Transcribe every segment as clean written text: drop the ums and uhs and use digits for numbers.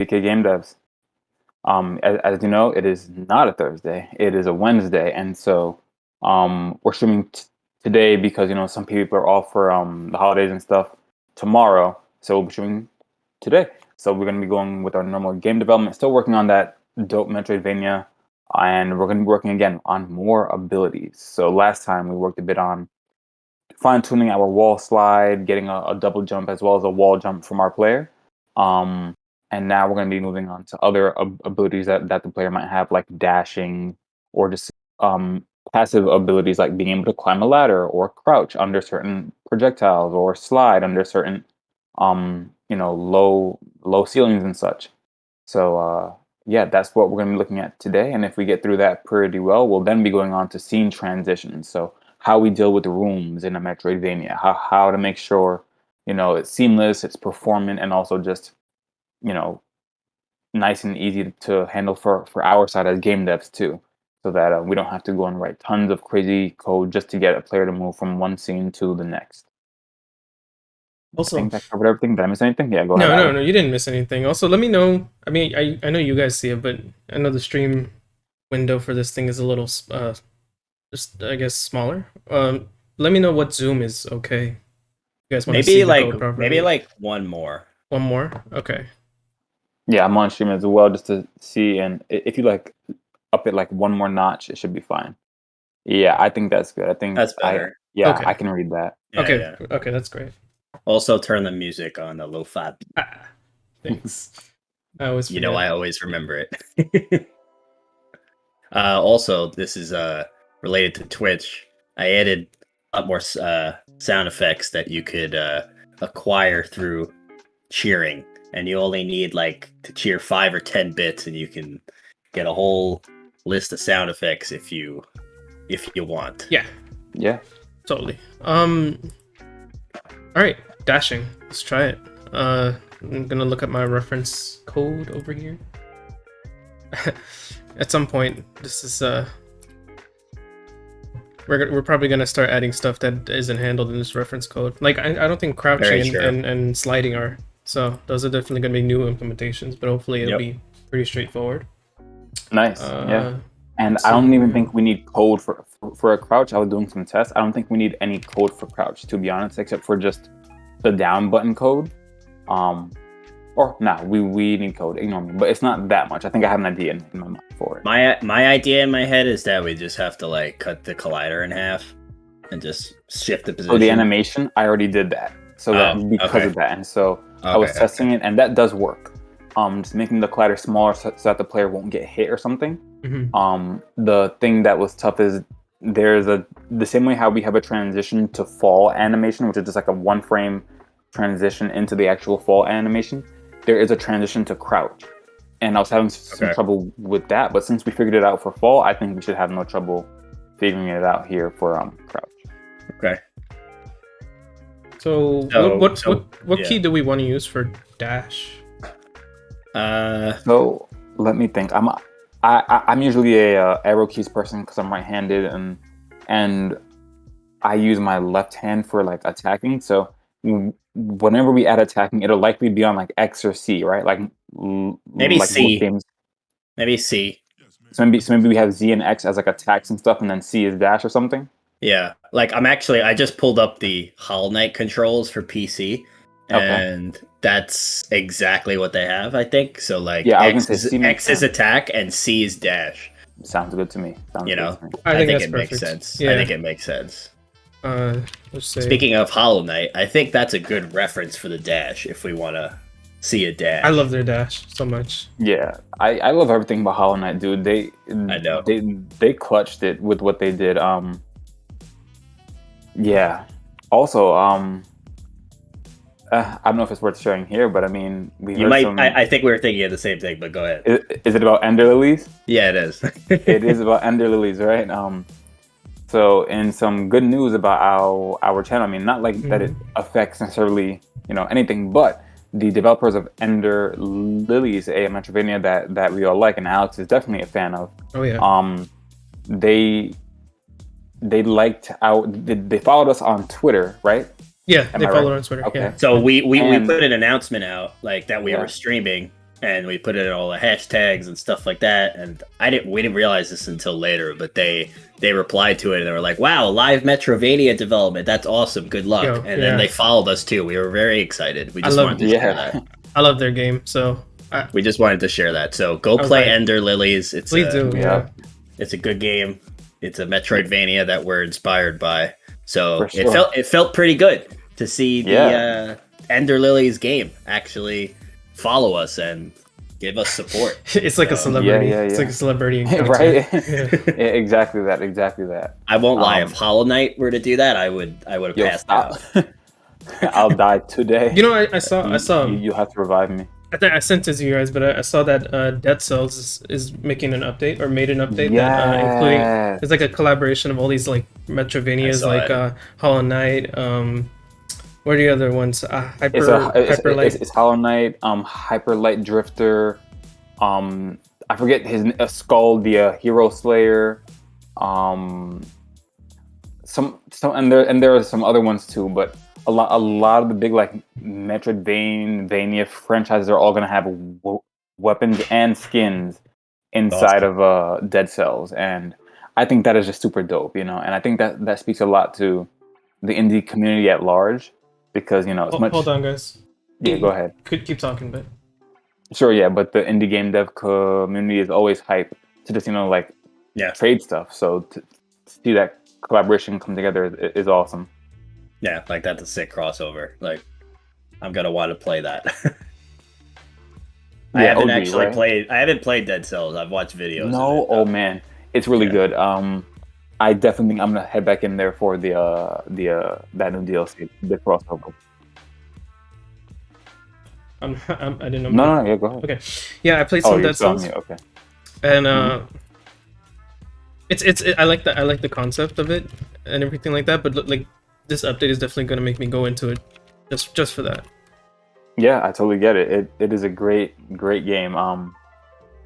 PK Game Devs. As you know, it is not a Thursday; it is a Wednesday, and so we're streaming today because some people are off for the holidays and stuff tomorrow. So we'll be streaming today. So we're going to be going with our normal game development. Still working on that dope Metroidvania, and we're going to be working again on more abilities. So last time we worked a bit on fine tuning our wall slide, getting a double jump as well as a wall jump from our player. And now we're going to be moving on to other abilities that the player might have, like dashing or just passive abilities like being able to climb a ladder or crouch under certain projectiles or slide under certain low ceilings and such. So yeah, that's what we're going to be looking at today. And if we get through that pretty well, we'll then be going on to scene transitions. So how we deal with rooms in a Metroidvania, how to make sure it's seamless, it's performant, and also just nice and easy to handle for our side as game devs too, so that we don't have to go and write tons of crazy code just to get a player to move from one scene to the next. I Also, think that covered everything. Did I miss anything? Yeah, go ahead. no, you didn't miss anything. Also, let me know. I mean, I know you guys see it, but I know the stream window for this thing is a little, just I guess smaller. Let me know what zoom is okay. You guys want to see the code properly? Maybe like one more. One more? Okay. Yeah, I'm on stream as well just to see, and if you up it like one more notch, it should be fine. Yeah, I think that's good. I think that's better. Okay. I can read that. Yeah, okay, yeah. Okay, that's great. Also, turn the music on the lo-fi. Thanks. I always I always remember it. Also, this is related to Twitch. I added a lot more sound effects that you could acquire through cheering, and you only need to cheer 5 or 10 bits, and you can get a whole list of sound effects if you want. Yeah, totally. All right, dashing. Let's try it. I'm gonna look at my reference code over here. At some point, this is we're probably gonna start adding stuff that isn't handled in this reference code. Like I don't think crouching and sliding are. So those are definitely gonna be new implementations, but hopefully it'll be pretty straightforward. Nice. Yeah. And I don't even think we need code for a crouch. I was doing some tests. I don't think we need any code for crouch, to be honest, except for just the down button code. We need code. Ignore me, but it's not that much. I think I have an idea in my mind for it. My idea in my head is that we just have to cut the collider in half and just shift the position. So the animation, I already did that. So because of that, and so I was testing it, and that does work. Just making the collider smaller so that the player won't get hit or something. Mm-hmm. The thing that was tough is there's the same way how we have a transition to fall animation, which is just like a 1-frame transition into the actual fall animation. There is a transition to crouch, and I was having some trouble with that. But since we figured it out for fall, I think we should have no trouble figuring it out here for crouch. Okay. So what key do we want to use for dash? So let me think. I'm usually a arrow keys person because I'm right-handed, and I use my left hand for attacking. So whenever we add attacking, it'll likely be on X or C, right? Maybe C. Maybe C. So maybe we have Z and X as attacks and stuff, and then C is dash or something. Yeah, I just pulled up the Hollow Knight controls for PC, and that's exactly what they have, I think. So X is attack and C is dash. Sounds good to me. I think it makes sense. Yeah. I think it makes sense. Let's say. Speaking of Hollow Knight, I think that's a good reference for the dash if we want to see a dash. I love their dash so much. Yeah, I love everything about Hollow Knight, dude. I know they clutched it with what they did. Yeah. Also, I don't know if it's worth sharing here, but I mean, I think we were thinking of the same thing, but go ahead. Is it about Ender Lilies? Yeah, it is. It is about Ender Lilies, right? So, in some good news about our channel, I mean, not that it affects necessarily, anything, but the developers of Ender Lilies, a Metroidvania that we all like, and Alex is definitely a fan of. Oh yeah. They they followed us on Twitter, right? Yeah, they followed on Twitter. Okay. Yeah. So we put an announcement out that we were streaming, and we put in all the hashtags and stuff like that. And we didn't realize this until later, but they replied to it and they were like, "Wow, live Metrovania development. That's awesome. Good luck." Yo, And yeah. then they followed us too. We were very excited. We just love- wanted to share that. I love their game, so We just wanted to share that. So go I was play like, Ender Lilies. It's please do. yeah. it's a good game. It's a Metroidvania that we're inspired by. So For sure. it felt pretty good to see the Ender Lilies game actually follow us and give us support. It's like a celebrity. Yeah. It's like a celebrity encounter. Right? Yeah. Yeah, exactly that. I won't lie. If Hollow Knight were to do that, I would have Yo, passed out. stop. I'll die today. You know, I saw. You have to revive me. I think I sent it to you guys, but I saw that Dead Cells is making an update or made an update that including it's like a collaboration of all these like Metrovanias, like Hollow Knight. What are the other ones? Hyperlight. It's Hollow Knight, Hyperlight Drifter. I forget his Skull, the Hero Slayer. Some and there are some other ones too, but a lot of the big like Metroidvania franchises are all gonna have weapons and skins inside of Dead Cells, and I think that is just super dope, you know. And I think that speaks a lot to the indie community at large, because you know it's much. Hold on, guys. Yeah, go ahead. Could keep talking, but Sure, yeah, but the indie game dev community is always hyped to just like trade stuff. So to see that collaboration come together is awesome. Yeah, like that's a sick crossover. Like, I'm gonna want to play that. I haven't actually played. I haven't played Dead Cells. I've watched videos. No, oh man, it's really good. I definitely think I'm gonna head back in there for the that new DLC, the crossover. I didn't know. No, yeah, go ahead. Okay, yeah, I played some Dead Cells. Okay. And I like the concept of it and everything like that, but like this update is definitely gonna make me go into it just for that. Yeah, I totally get it. It is a great game. But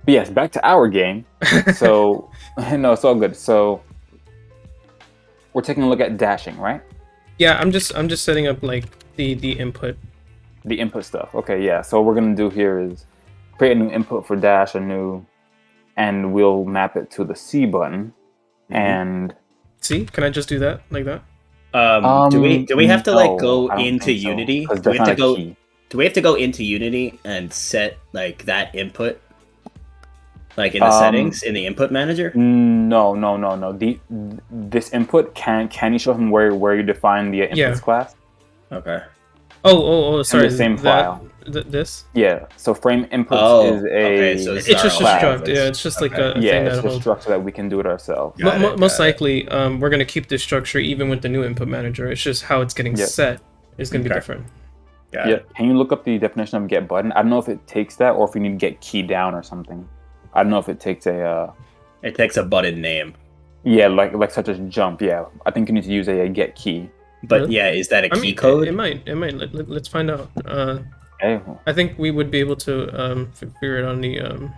yes, back to our game. So no, it's all good. So we're taking a look at dashing, right? Yeah, I'm just setting up like the input. The input stuff. Okay, yeah. So what we're gonna do here is create a new input for dash, and we'll map it to the C button. Mm-hmm. And C, can I just do that like that? Do we have to like go into Unity? So, do we have to go? Do we have to go into Unity and set like that input, like in the settings in the input manager? No. This input can you show him where you define the inputs class? Okay. Oh, sorry. In the same file. This? Yeah. So frame inputs is a. Okay, so it's just a struct. Yeah, it's just like a thing it's a structure that we can do it ourselves. Most likely, we're gonna keep this structure even with the new input manager. It's just how it's getting set is gonna be different. Yeah. Can you look up the definition of get button? I don't know if it takes that or if you need to get key down or something. I don't know if it takes a. It takes a button name. Yeah, like such as jump. Yeah, I think you need to use a get key. But really? Yeah, is that a key code? It might. Let's find out. Okay. I think we would be able to figure it on the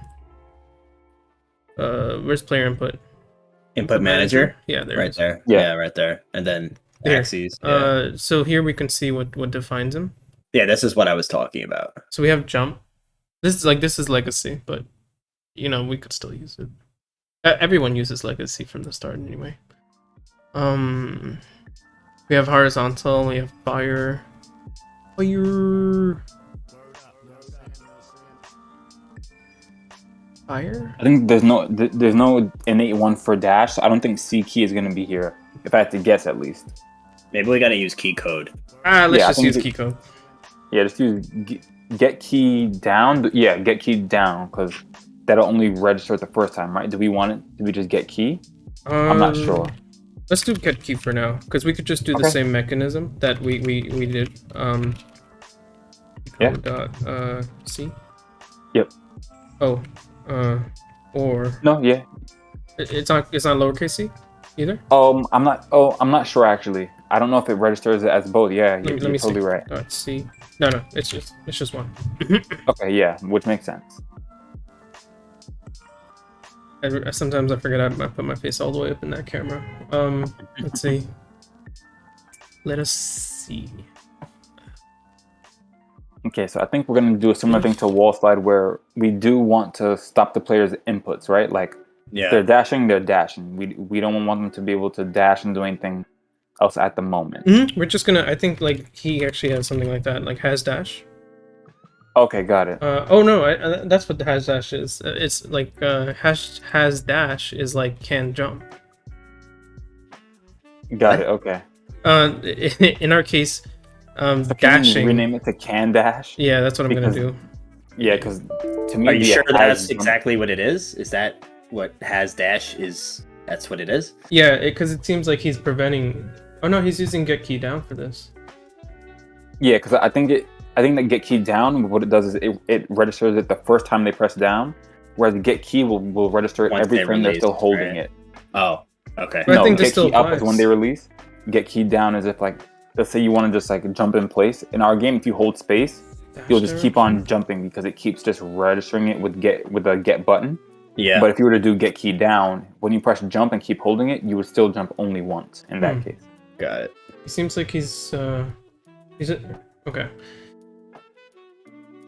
where's player input? Input manager? Yeah, there. Right there. Yeah, right there. And then axes. Yeah. So here we can see what defines them. Yeah, this is what I was talking about. So we have jump. This is legacy, but you know we could still use it. Everyone uses legacy from the start anyway. We have horizontal. We have fire. Fire. I think there's no innate one for dash. I don't think C key is gonna be here. If I had to guess, at least. Maybe we gotta use key code. Let's just use key code. Yeah, just use get key down. Yeah, get key down, because that'll only register the first time, right? Do we want it? Do we just get key? I'm not sure. Let's do get key for now, because we could just do the same mechanism that we did. C. Yep. Oh. Or no, yeah. It's not lowercase c either. I'm not sure actually. I don't know if it registers as both. Yeah, you're totally right. C. No, it's just one. Okay, yeah, which makes sense. Sometimes I forget I put my face all the way up in that camera. Let's see. Let us see. Okay, so I think we're gonna do a similar thing to wall slide where we do want to stop the player's inputs, right? Like if they're Yeah. dashing, they're dashing. We don't want them to be able to dash and do anything else at the moment. We're just gonna. I think like he actually has something like that, like has dash. Okay, got it. Oh no, that's what the has dash is. It's like has dash is like can jump. Got What? it. Okay. In our case, So can you dashing. rename it to can dash? Yeah, that's what I'm gonna Because do. yeah, because to me, Are you the sure has that's jump- exactly what it is? Is that what has dash is? That's what it is? Yeah, because it seems like he's preventing. Oh no, he's using get key down for this. Yeah, because I think that get key down, what it does is it registers it the first time they press down, whereas the get key will register it Once every they frame they're release, still holding right? it. Oh, okay. But I No, think this get still key up is when applies. they release. Get key down is if like let's say you want to just like jump in place. In our game, if you hold space, you'll just keep on jumping because it keeps just registering it with a get button. Yeah. But if you were to do get key down, when you press jump and keep holding it, you would still jump only once in that case. Got it. He seems like he's it okay.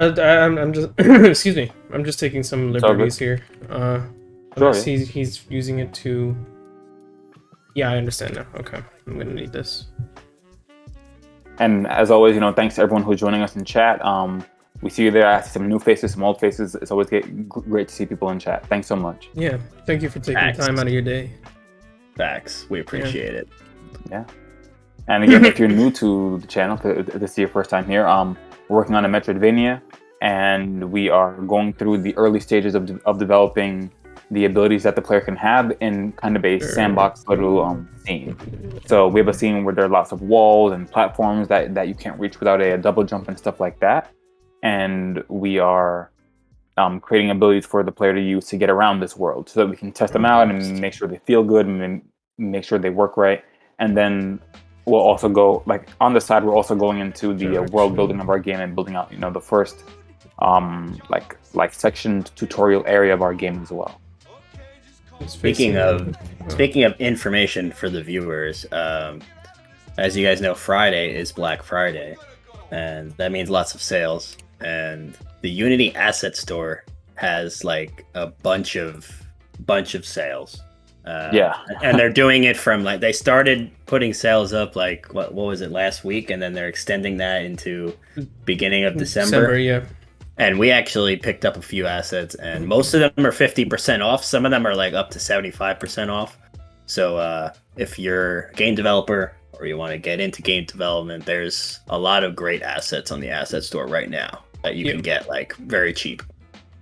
I'm just excuse me. I'm just taking some It's all good. liberties here. Sure, Unless yeah. he's using it to. Yeah, I understand now. Okay, I'm gonna need this. And as always, thanks to everyone who's joining us in chat. We see you there. I see some new faces, some old faces. It's always great to see people in chat. Thanks so much. Yeah, thank you for taking Facts. time out of your day. Facts. We appreciate it. Yeah. And again, if you're new to the channel, if this is your first time here, we're working on a Metroidvania, and we are going through the early stages of developing the abilities that the player can have in kind of a sandbox little scene. So we have a scene where there are lots of walls and platforms that you can't reach without a double jump and stuff like that. And we are creating abilities for the player to use to get around this world so that we can test them out and make sure they feel good and make sure they work right. And then we'll also go, like on the side, we're also going into the world building of our game and building out, the first like section tutorial area of our game as well. Speaking of information for the viewers, as you guys know, Friday is Black Friday, and that means lots of sales. And the Unity Asset Store has like a bunch of sales. And they're doing it from like they started putting sales up like what was it last week, and then they're extending that into beginning of December. Yeah. And we actually picked up a few assets, and most of them are 50% off. Some of them are like up to 75% off. So if you're a game developer or you want to get into game development, there's a lot of great assets on the asset store right now that you can get like very cheap.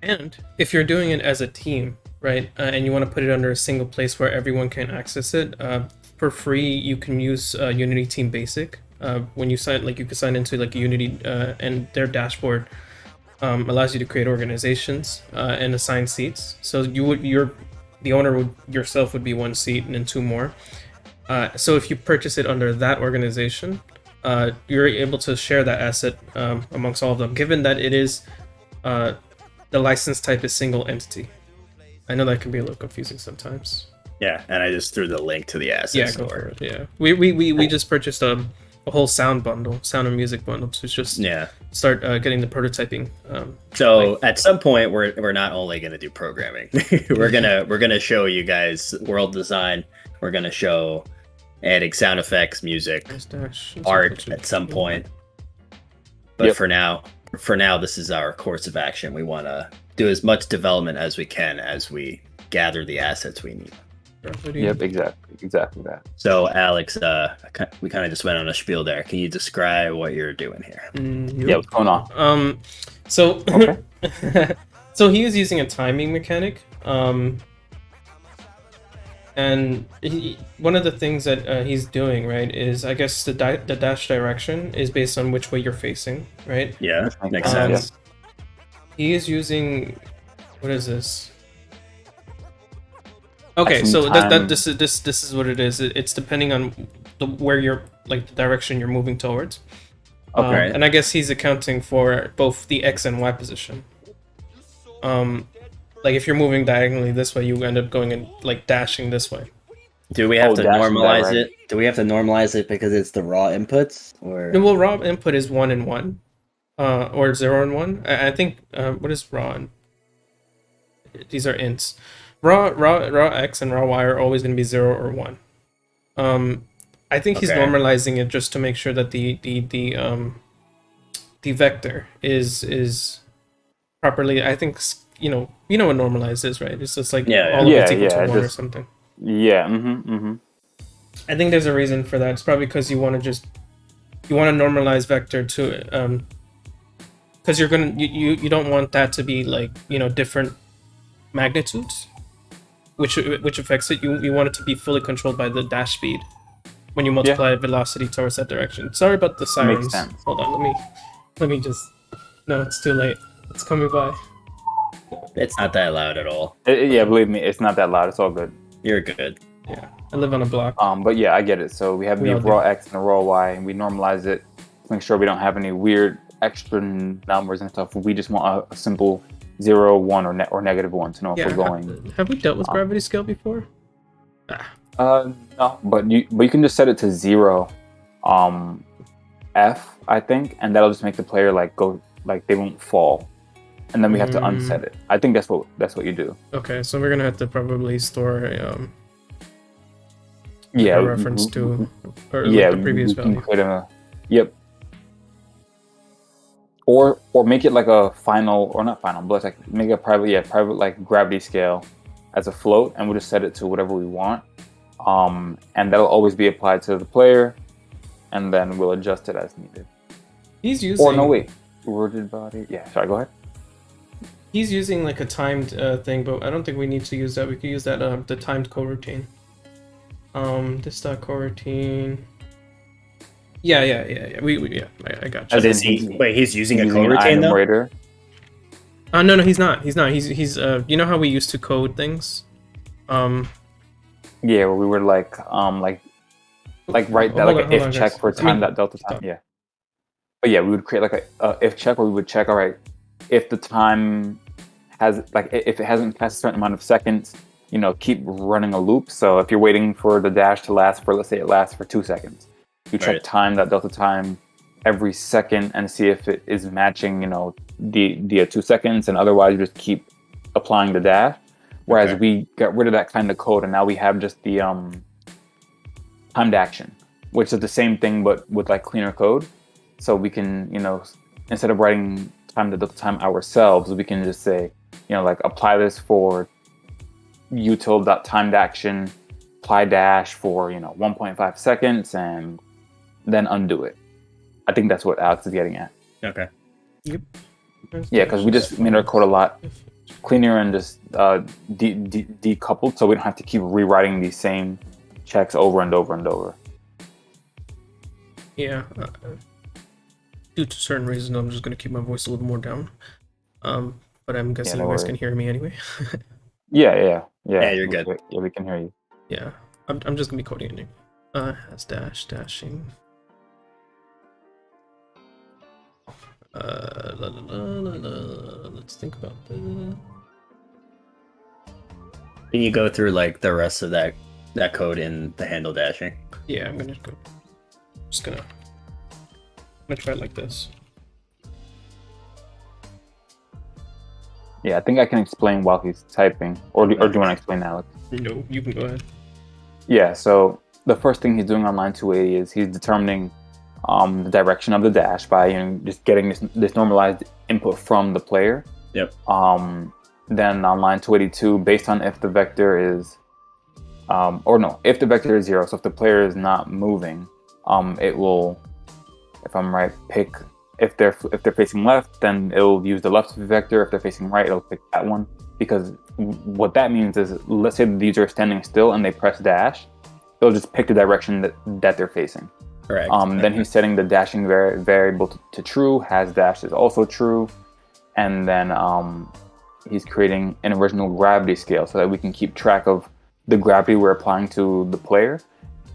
And if you're doing it as a team, right, and you want to put it under a single place where everyone can access it, for free, you can use Unity Team Basic. When you sign, like you can sign into like Unity and their dashboard. Allows you to create organizations and assign seats. So the owner yourself would be one seat and then two more. So if you purchase it under that organization, you're able to share that asset amongst all of them. Given that it is the license type is single entity. I know that can be a little confusing sometimes. Yeah, and I just threw the link to the asset store. Go for it. Yeah, we just purchased a whole sound and music bundle to just start getting the prototyping. So at some point we're not only gonna do programming. we're gonna show you guys world design. We're gonna show adding sound effects, music, art at some point. But for now, this is our course of action. We want to do as much development as we can as we gather the assets we need. Yep, exactly that. So, Alex, we kind of just went on a spiel there. Can you describe what you're doing here? Yeah, what's going on? So, so he is using a timing mechanic. And one of the things that he's doing, right, is I guess the dash direction is based on which way you're facing, right? Yeah, makes sense. He is using, what is this? Okay, so this is what it is. It's depending on where you're like the direction you're moving towards. Okay. And I guess he's accounting for both the X and Y position. Like if you're moving diagonally this way, you end up going and like dashing this way. Do we have to normalize it? Do we have to normalize it because it's the raw inputs, or? No, well, raw input is 1 and 1. or 0 and 1. I think what is raw and these are ints. Raw X and raw Y are always going to be 0 or 1. I think he's Okay. normalizing it just to make sure that the vector is properly. I think you know what normalized is, right? It's just like Yeah, yeah. all of it's Yeah, equal to yeah, 1 or just something. yeah. Mm-hmm. I think there's a reason for that. It's probably because you want to normalize vector to because you don't want that to be like different magnitudes, which affects it. You want it to be fully controlled by the dash speed when you Yeah, multiply velocity towards that direction. Sorry about the makes sirens. sense. Hold on, let me just. No, it's too late. It's coming by. It's not that loud at all. Yeah, believe me, it's not that loud. It's all good. You're good. Yeah, I live on a block. But yeah, I get it. So we have We the all do. raw X and the raw Y, and we normalize it to make sure we don't have any weird extra numbers and stuff. We just want a simple 0, 1, or negative 1 to know if Yeah, we're going. have we dealt with Um, gravity scale before? Ah, No, but you can just set it to 0, F, I think, and that'll just make the player like go like they won't fall, and then we have to unset it. I think that's what you do. okay, so we're gonna have to probably store Yeah, a reference to or yeah, like the previous we can value. create a yep, or make it like a final or not final, but like make a private like gravity scale as a float, and we'll just set it to whatever we want, and that'll always be applied to the player, and then we'll adjust it as needed. He's using. Or no, wait, worded body. Yeah, sorry, go ahead. He's using like a timed thing, but I don't think we need to use that. We could use that the timed coroutine. This coroutine. Yeah. I got you. As in He's using a using an coroutine item though? rater. No, he's not. He's you know how we used to code things? Yeah, where we were like write that hold like on, an if hold on, check guys. for I mean, time that delta time. stop. Yeah, but yeah, we would create like a if check where we would check. All right, if the time has like if it hasn't passed a certain amount of seconds, keep running a loop. So if you're waiting for the dash to last for, let's say it lasts for 2 seconds, you check Right. time that delta time every second and see if it is matching the 2 seconds, and otherwise you just keep applying the dash. Whereas Okay. we got rid of that kind of code, and now we have just the timed action, which is the same thing but with like cleaner code. So we can, instead of writing time to delta time ourselves, we can just say, like apply this for util.timed action, apply dash for 1.5 seconds, and then undo it. I think that's what Alex is getting at. Okay. Yep. Yeah, because we just made our code a lot cleaner and just decoupled, so we don't have to keep rewriting these same checks over and over and over. Yeah. Due to certain reasons, I'm just gonna keep my voice a little more down. But I'm guessing no you guys worries. can hear me anyway. Yeah, Yeah, you're good. Yeah, we can hear you. Yeah. I'm just gonna be coding it. Has dashing. Let's think about this. Can you go through like the rest of that code in the handle dashing? Yeah, I'm gonna go. Just gonna try it like this. Yeah, I think I can explain while he's typing, or do you want to explain, Alex? No, you can go ahead. Yeah, so the first thing he's doing on line 280 is he's determining the direction of the dash by just getting this normalized input from the player. Yep. Then on line 282, based on if the vector is, if the vector is 0, so if the player is not moving, it will, if I'm right, pick if they're facing left, then it'll use the left vector. If they're facing right, it'll pick that one. Because what that means is, let's say the user is standing still and they press dash, it'll just pick the direction that they're facing. Correct. Then he's setting the dashing variable to true. Has dash is also true, and then he's creating an original gravity scale so that we can keep track of the gravity we're applying to the player,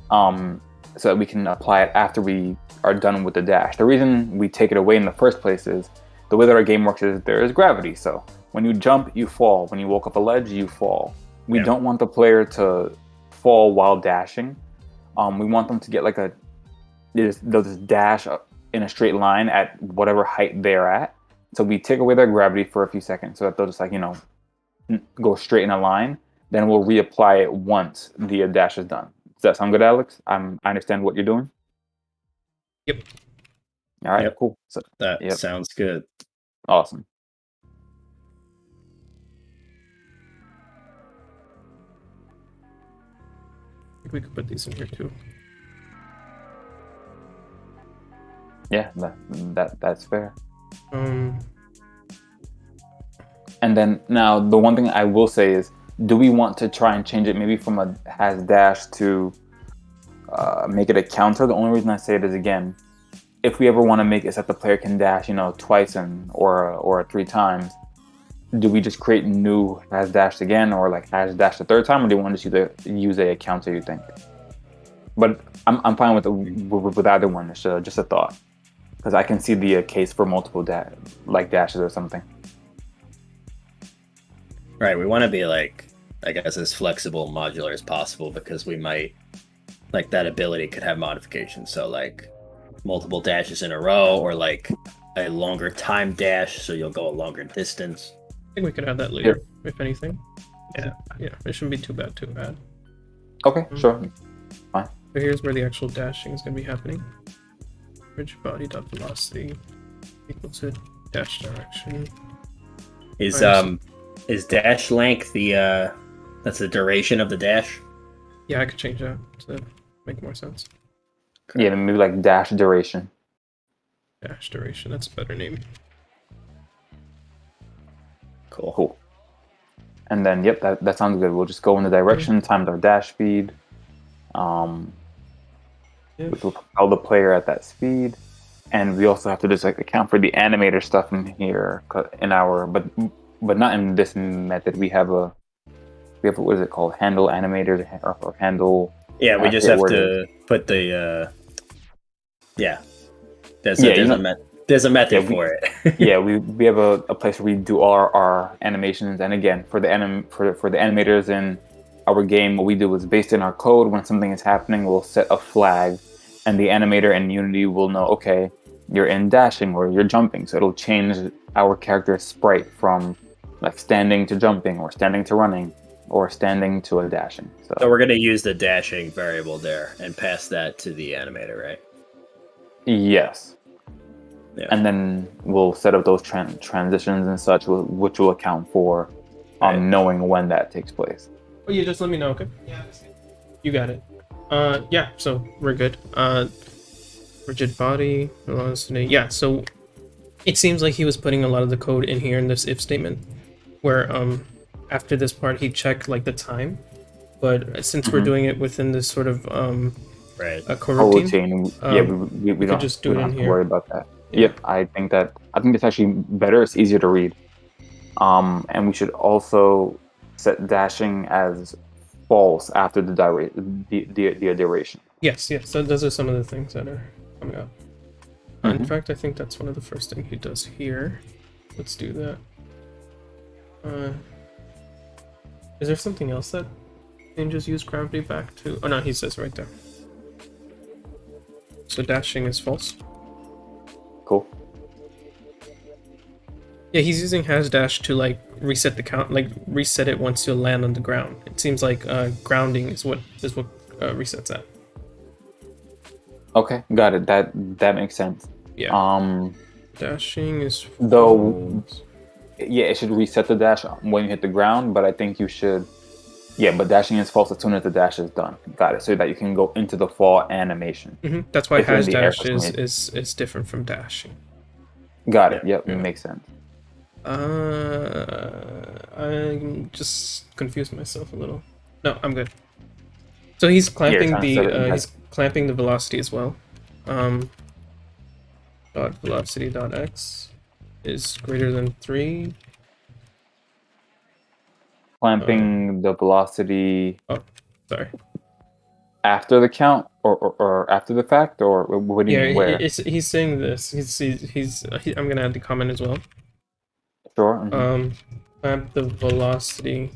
so that we can apply it after we are done with the dash. The reason we take it away in the first place is the way that our game works is there is gravity. So when you jump, you fall. When you walk up a ledge, you fall. We don't want the player to fall while dashing. We want them to get like they'll just dash in a straight line at whatever height they're at. So we take away their gravity for a few seconds so that they'll just like, go straight in a line. Then we'll reapply it once the dash is done. Does that sound good, Alex? I understand what you're doing. Yep. All right, Yep. cool. So, That sounds good. awesome. I think we could put these in here too. Yeah, that's fair. Um, And then now the one thing I will say is, do we want to try and change it maybe from a has dash to make it a counter? The only reason I say it is, again, if we ever want to make it so that the player can dash, twice or 3 times, do we just create new has dashed again, or like has dashed the 3rd time, or do you want to just use a counter? You think? But I'm fine with either one. It's just a thought, because I can see the case for multiple dashes or something. Right, we want to be like, I guess, as flexible and modular as possible, because we might, like, that ability could have modifications. So like multiple dashes in a row, or like a longer time dash, so you'll go a longer distance. I think we could add that later, if anything. Yeah, it shouldn't be too bad. Okay, sure. So here's where the actual dashing is going to be happening. Rigid body dot velocity equal to dash direction. Is dash length that's the duration of the dash? Yeah, I could change that to make more sense. Yeah, maybe like dash duration. Dash duration, that's a better name. Cool. And then, yep, that sounds good. We'll just go in the direction, times our dash speed, which will propel the player at that speed. And we also have to just like account for the animator stuff in here in our, but not in this method. We have what is it called? Handle animators or handle. Yeah, we just have to put the there's a method for it. Yeah, we have a place where we do all our animations, and again, for the animators in our game, what we do is, based in our code, when something is happening, we'll set a flag, and the animator in Unity will know, okay, you're in dashing or you're jumping, so it'll change our character's sprite from like standing to jumping, or standing to running, or standing to a dashing. So we're gonna use the dashing variable there and pass that to the animator, right? Yes. Yeah. And then we'll set up those transitions and such, which will account for knowing when that takes place. Oh, yeah, just let me know, okay? Yeah. You got it. Yeah, so we're good. Rigid body, velocity. Yeah, so it seems like he was putting a lot of the code in here in this if statement, where after this part he checked like the time, but since we're doing it within this sort of a coroutine, we don't just do it in have to here. worry about that. Yep, I think it's actually better. It's easier to read. And we should also set dashing as false after the duration. Yes. So those are some of the things that are coming up. In fact, I think that's one of the first things he does here. Let's do that. Is there something else that changes use gravity back to? Oh no, he says right there. So dashing is false. Cool. Yeah, he's using hash dash to like reset the count, like reset it once you land on the ground. It seems like grounding is what resets that. Okay, got it. That makes sense. Yeah. Dashing is false. Though, yeah, it should reset the dash when you hit the ground, but I think you should. Yeah, but dashing is false as soon as the dash is done. Got it. So that you can go into the fall animation. That's why hash dash is different from dashing. Got it. Yep, it makes sense. I'm just confused myself a little. No, I'm good. So he's clamping he's clamping the velocity as well. Dot velocity dot x is greater than 3. Clamping the velocity. Oh, sorry. After the count, or after the fact, or what do you mean? Where? He's saying this. I'm gonna add the comment as well. Sure. Clamp the velocity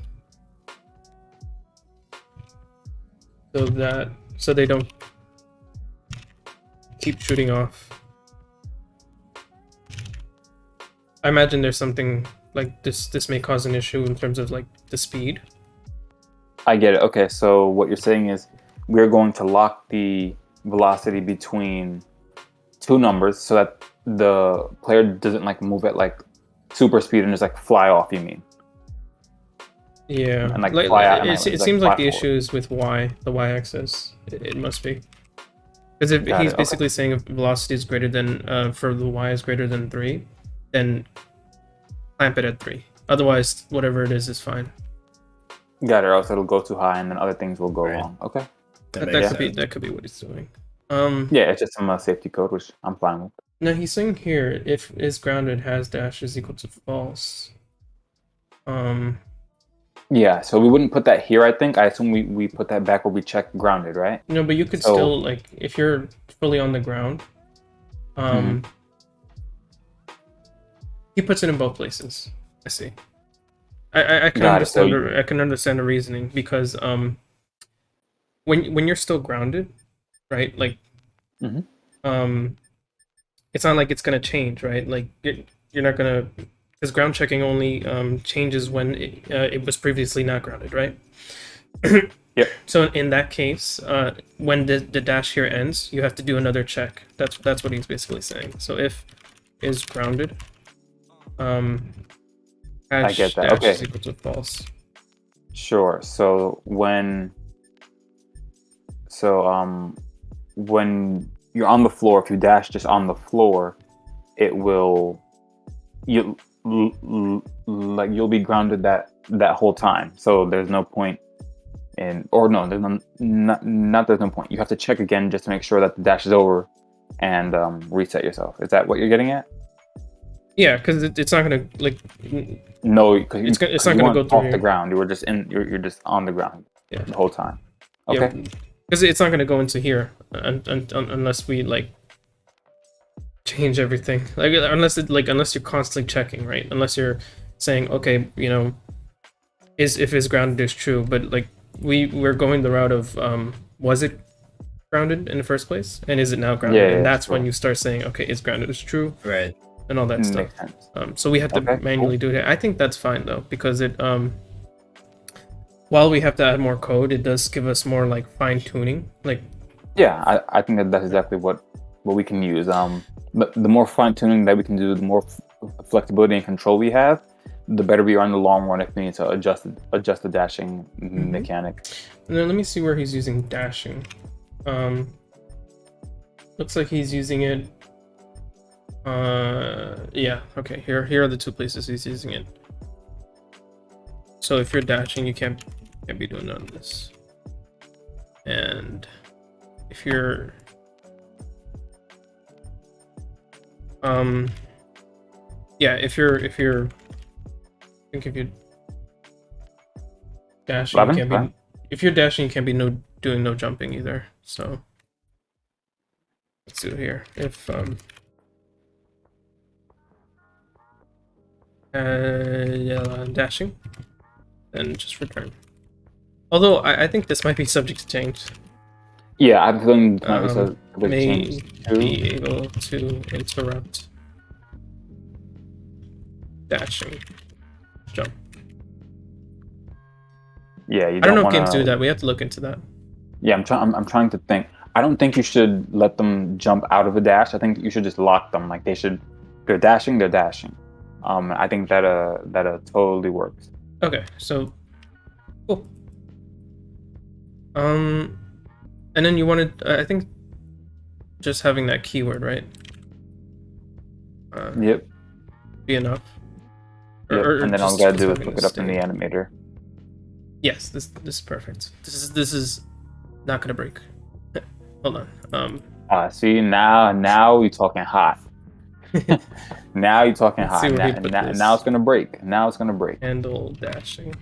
so they don't keep shooting off I imagine there's something like this. This may cause an issue in terms of like the speed. I get it. Okay, so what you're saying is we're going to lock the velocity between two numbers so that the player doesn't like move at like super speed and just like fly off. You mean? Yeah, And like like fly out and it like seems like fly the forward. issue is with the y-axis. It must be because if Got he's it. Okay. basically saying if velocity is greater than for the y is greater than 3, then clamp it at 3. Otherwise, whatever it is fine. Got it. Or else it'll go too high and then other things will go Right. wrong. Okay. That That makes could be sense. that could be what he's doing. Yeah, it's just some safety code, which I'm fine with. Now he's saying here if is grounded has dash is equal to false. Yeah, so we wouldn't put that here, I think. I assume we put that back where we check grounded, right? No, but you could So- still like if you're fully on the ground. He puts it in both places. I see. I can Got it. So understand I can understand the reasoning because when you're still grounded, right? Like Mhm. it's not like it's gonna change, right? Like you're not gonna because ground checking only changes when it was previously not grounded, right? Yep. So in that case, when the dash here ends, you have to do another check. That's what he's basically saying. So if is grounded, I hash get that. dash Okay. is equal to false. Sure. So when you're on the floor, if you dash just on the floor, it will like you'll be grounded that whole time. So there's no point in, or no, there's not there's no point. You have to check again just to make sure that the dash is over and reset yourself. Is that what you're getting at? Yeah, because it's not gonna like. No, because It's not gonna go through off the here. ground. You were just you're just on the ground Yeah. the whole time. Yeah, Okay. because it's not gonna go into here unless we like change everything. Like unless you're constantly checking, right? Unless you're saying, okay, if his grounded is true, but like we're going the route of was it grounded in the first place, and is it now grounded? Yeah, and that's sure. when you start saying, okay, is grounded is true, Right. and all that stuff. Makes sense. So we have to Okay, manually do it. I think that's fine though, because it while we have to add more code, it does give us more like fine tuning. Like Yeah, I think that's exactly what we can use. But the more fine tuning that we can do, the more flexibility and control we have, the better we are in the long run if we need to adjust the dashing mechanic. and then let me see where he's using dashing. Looks like he's using it. Yeah. Okay. Here are the two places he's using it. So if you're dashing, you can't be doing none of this. And if you're yeah, if you're I think if you're dashing, you 11? can't be Fine. if you're dashing, you can't be doing no jumping either. So let's do it here. If yeah, dashing, then just return. Although I think this might be subject to change. Yeah, I'm feeling it might be so May change too. be able to interrupt dashing jump. Yeah, you I don't know if wanna, games do that. We have to look into that. Yeah, I'm trying to think. I don't think you should let them jump out of a dash. I think you should just lock them. Like they're dashing, they're dashing. I think that totally works. Okay, so cool. And then you wanted, I think, just having that keyword, right? Yep. Be enough. Yep. And then all you just gotta do is having look a it up in the state. animator. Yes, this is perfect. This is not gonna break. Hold on. See, now you're talking hot. Now you're talking Let's see hot. where he put this. Now it's gonna break. Now it's gonna break. Handle dashing.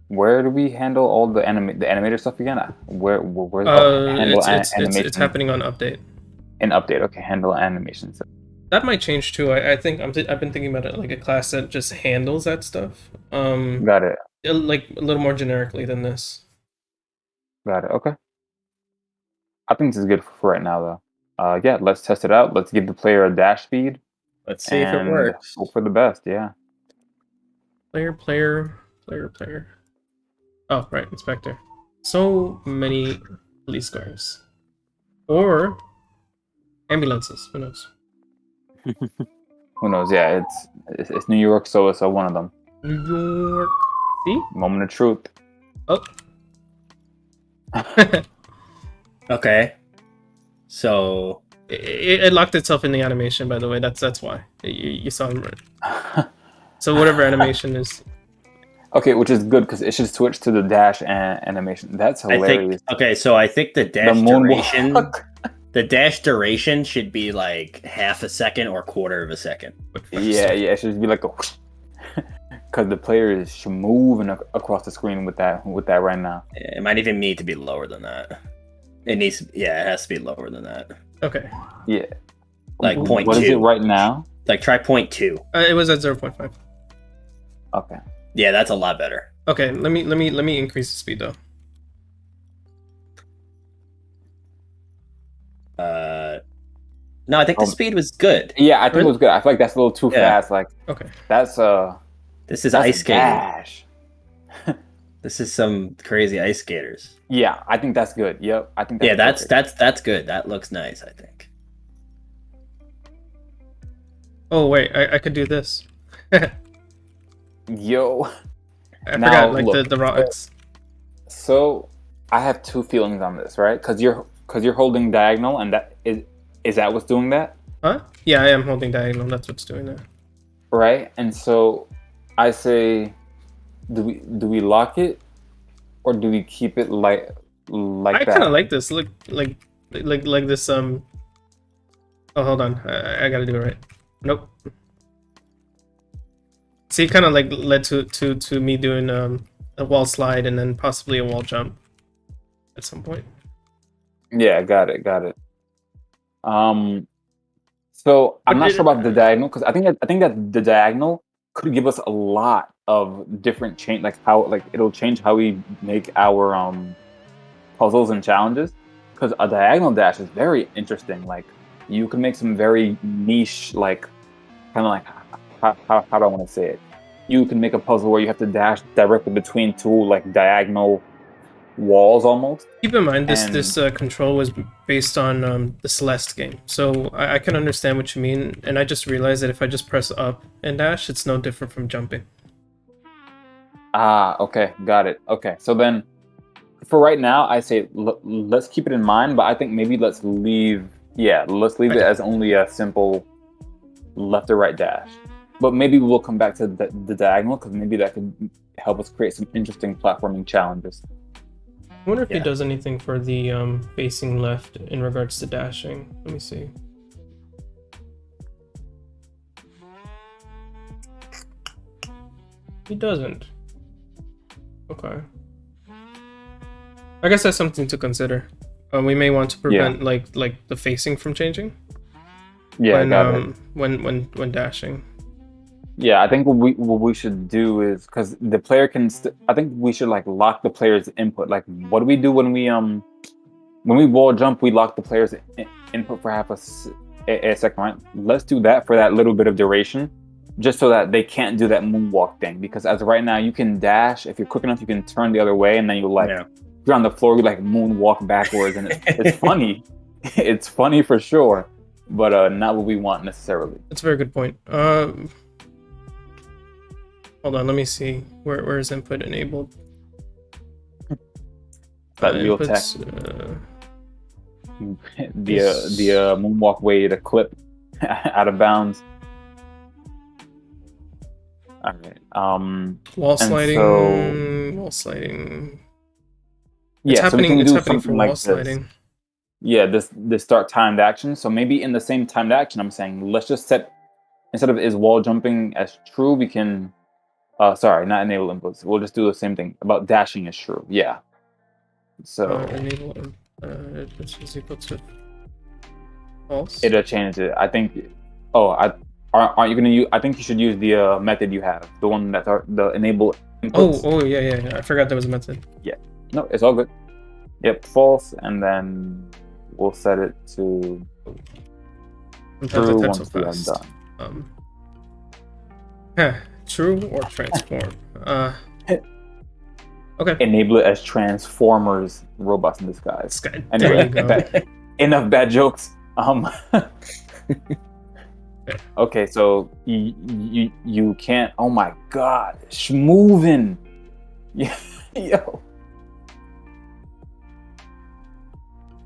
Where do we handle all the animator stuff again? Where's handle animation? It's happening on update. In update. Okay, handle animation. So, That might change too. I think I've been thinking about it like a class that just handles that stuff. got it. Like a little more generically than this. Got it. Okay. I think this is good for right now, though. Yeah, let's test it out. Let's give the player a dash speed Let's see if it and works. hope for the best. Yeah. Player. Oh, right, inspector. So many police cars. Or ambulances, who knows? Who knows? Yeah, it's New York, so it's one of them. New York. See? Moment of truth. Oh. Okay. So It locked itself in the animation, by the way. That's why. You saw him right. So whatever animation is. Okay, which is good because it should switch to the dash animation. That's I hilarious. think so I think the The dash duration moonwalk. should be like half a second or quarter of a second. Yeah, it should be like a because the player is moving across the screen with that right now. It might even need to be lower than that. It has to be lower than that. Okay. Yeah. Like point What is it two. right now? Like try 0.2. It was at 0.5. Okay. Yeah, that's a lot better. Okay, let me increase the speed though. No, I think the speed was good. Yeah, I think it was good. I feel like that's a little too Yeah. fast. Like, Okay. that's This is that's ice skating. dash. This is some crazy ice skaters. Yeah, I think that's good. Yep, I think. Yeah, perfect. that's good. That looks nice, I think. Oh wait, I could do this. Yo. I Now, forgot, like look, the rocks. So I have two feelings on this, right? Because you're holding diagonal, and that is that what's doing that, Huh? Yeah, I am holding diagonal. That's what's doing that. right? And so I say, do we lock it, or do we keep it like I that? kind of like this. Look, like this. Oh, hold on. I gotta do it right. Nope. See, it kind of like led to me doing a wall slide and then possibly a wall jump at some point. Yeah, got it. So I'm not sure about the diagonal because I think that the diagonal could give us a lot of different change, like how it'll change how we make our puzzles and challenges. Because a diagonal dash is very interesting. Like you can make some very niche, like kind of like how do I want to say it? You can make a puzzle where you have to dash directly between two like diagonal walls almost. Keep in mind, And- this control was based on the Celeste game, so I can understand what you mean. And I just realized that if I just press up and dash, it's no different from jumping. Ah, okay, got it. Okay, so then for right now, I say let's keep it in mind, but I think maybe let's leave it as only a simple left or right dash. But maybe we'll come back to the diagonal because maybe that could help us create some interesting platforming challenges. I wonder if he Yeah. does anything for the facing left in regards to dashing. Let me see. He doesn't. Okay. I guess that's something to consider. We may want to prevent like the facing from changing. Yeah, when, got it. when dashing. Yeah, I think what we should do is because the player can. I think we should like lock the player's input. Like, what do we do when we wall jump? We lock the player's input for half a second, right? Let's do that for that little bit of duration, just so that they can't do that moonwalk thing. Because as of right now, you can dash if you're quick enough. You can turn the other way, and then you like you're on the floor. You like moonwalk backwards, and it's funny. It's funny for sure, but not what we want necessarily. That's a very good point. Hold on, let me see. Where is input enabled? That real tech. The moonwalk way to clip out of bounds. All right. Wall sliding. So, wall sliding. Yeah, It's happening. So we can It's do happening for something wall like sliding. this. Yeah, this start timed action. So maybe in the same timed action, I'm saying let's just set instead of is wall jumping as true, we can. Sorry, not enable inputs. We'll just do the same thing about dashing is true. Yeah. So Enable which is equal to false. it'll change it. I think. Oh, aren't you gonna use? I think you should use the method you have, the one that's the enable inputs. Oh yeah. I forgot there was a method. Yeah. No, it's all good. Yep, false, and then we'll set it to Sometimes I true type once so we are fast. done. True or transform. Okay. Enable it as Transformers robots in disguise. This guy, Anyway, there you go. enough bad jokes. Okay, so you can't. Oh my God, schmovin'. Yo.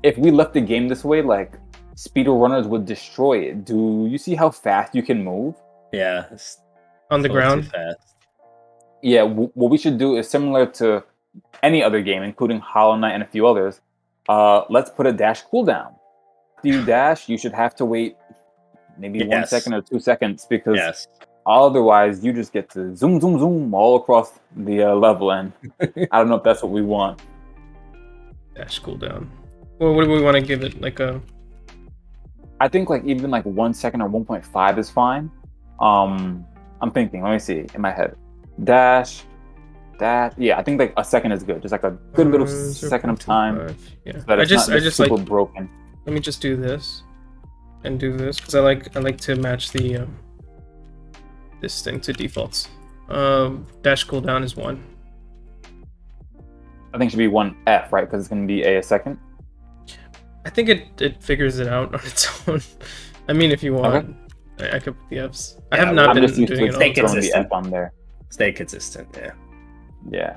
If we left the game this way, like speedrunners would destroy it. Do you see how fast you can move? Yeah. On the Too ground. fast. Yeah, what we should do is similar to any other game, including Hollow Knight and a few others. Let's put a dash cooldown. After you dash, you should have to wait maybe 1 second or 2 seconds because otherwise you just get to zoom, zoom, zoom all across the level, and I don't know if that's what we want. Dash cooldown. Well, what do we want to give it? Like a. I think like even like 1 second or 1.5 is fine. I'm thinking. Let me see in my head. Dash. Yeah, I think like a second is good. Just like a good little second of time. Yeah. So that I it's just not super like broken. Let me just do this and do this because I like to match the this thing to defaults. Dash cooldown is 1. I think it should be 1F, right? Because it's going to be a second. I think it figures it out on its own. I mean, if you want, I could put the Fs. I have not been doing it all the throwing the F on there. Stay consistent, Yeah.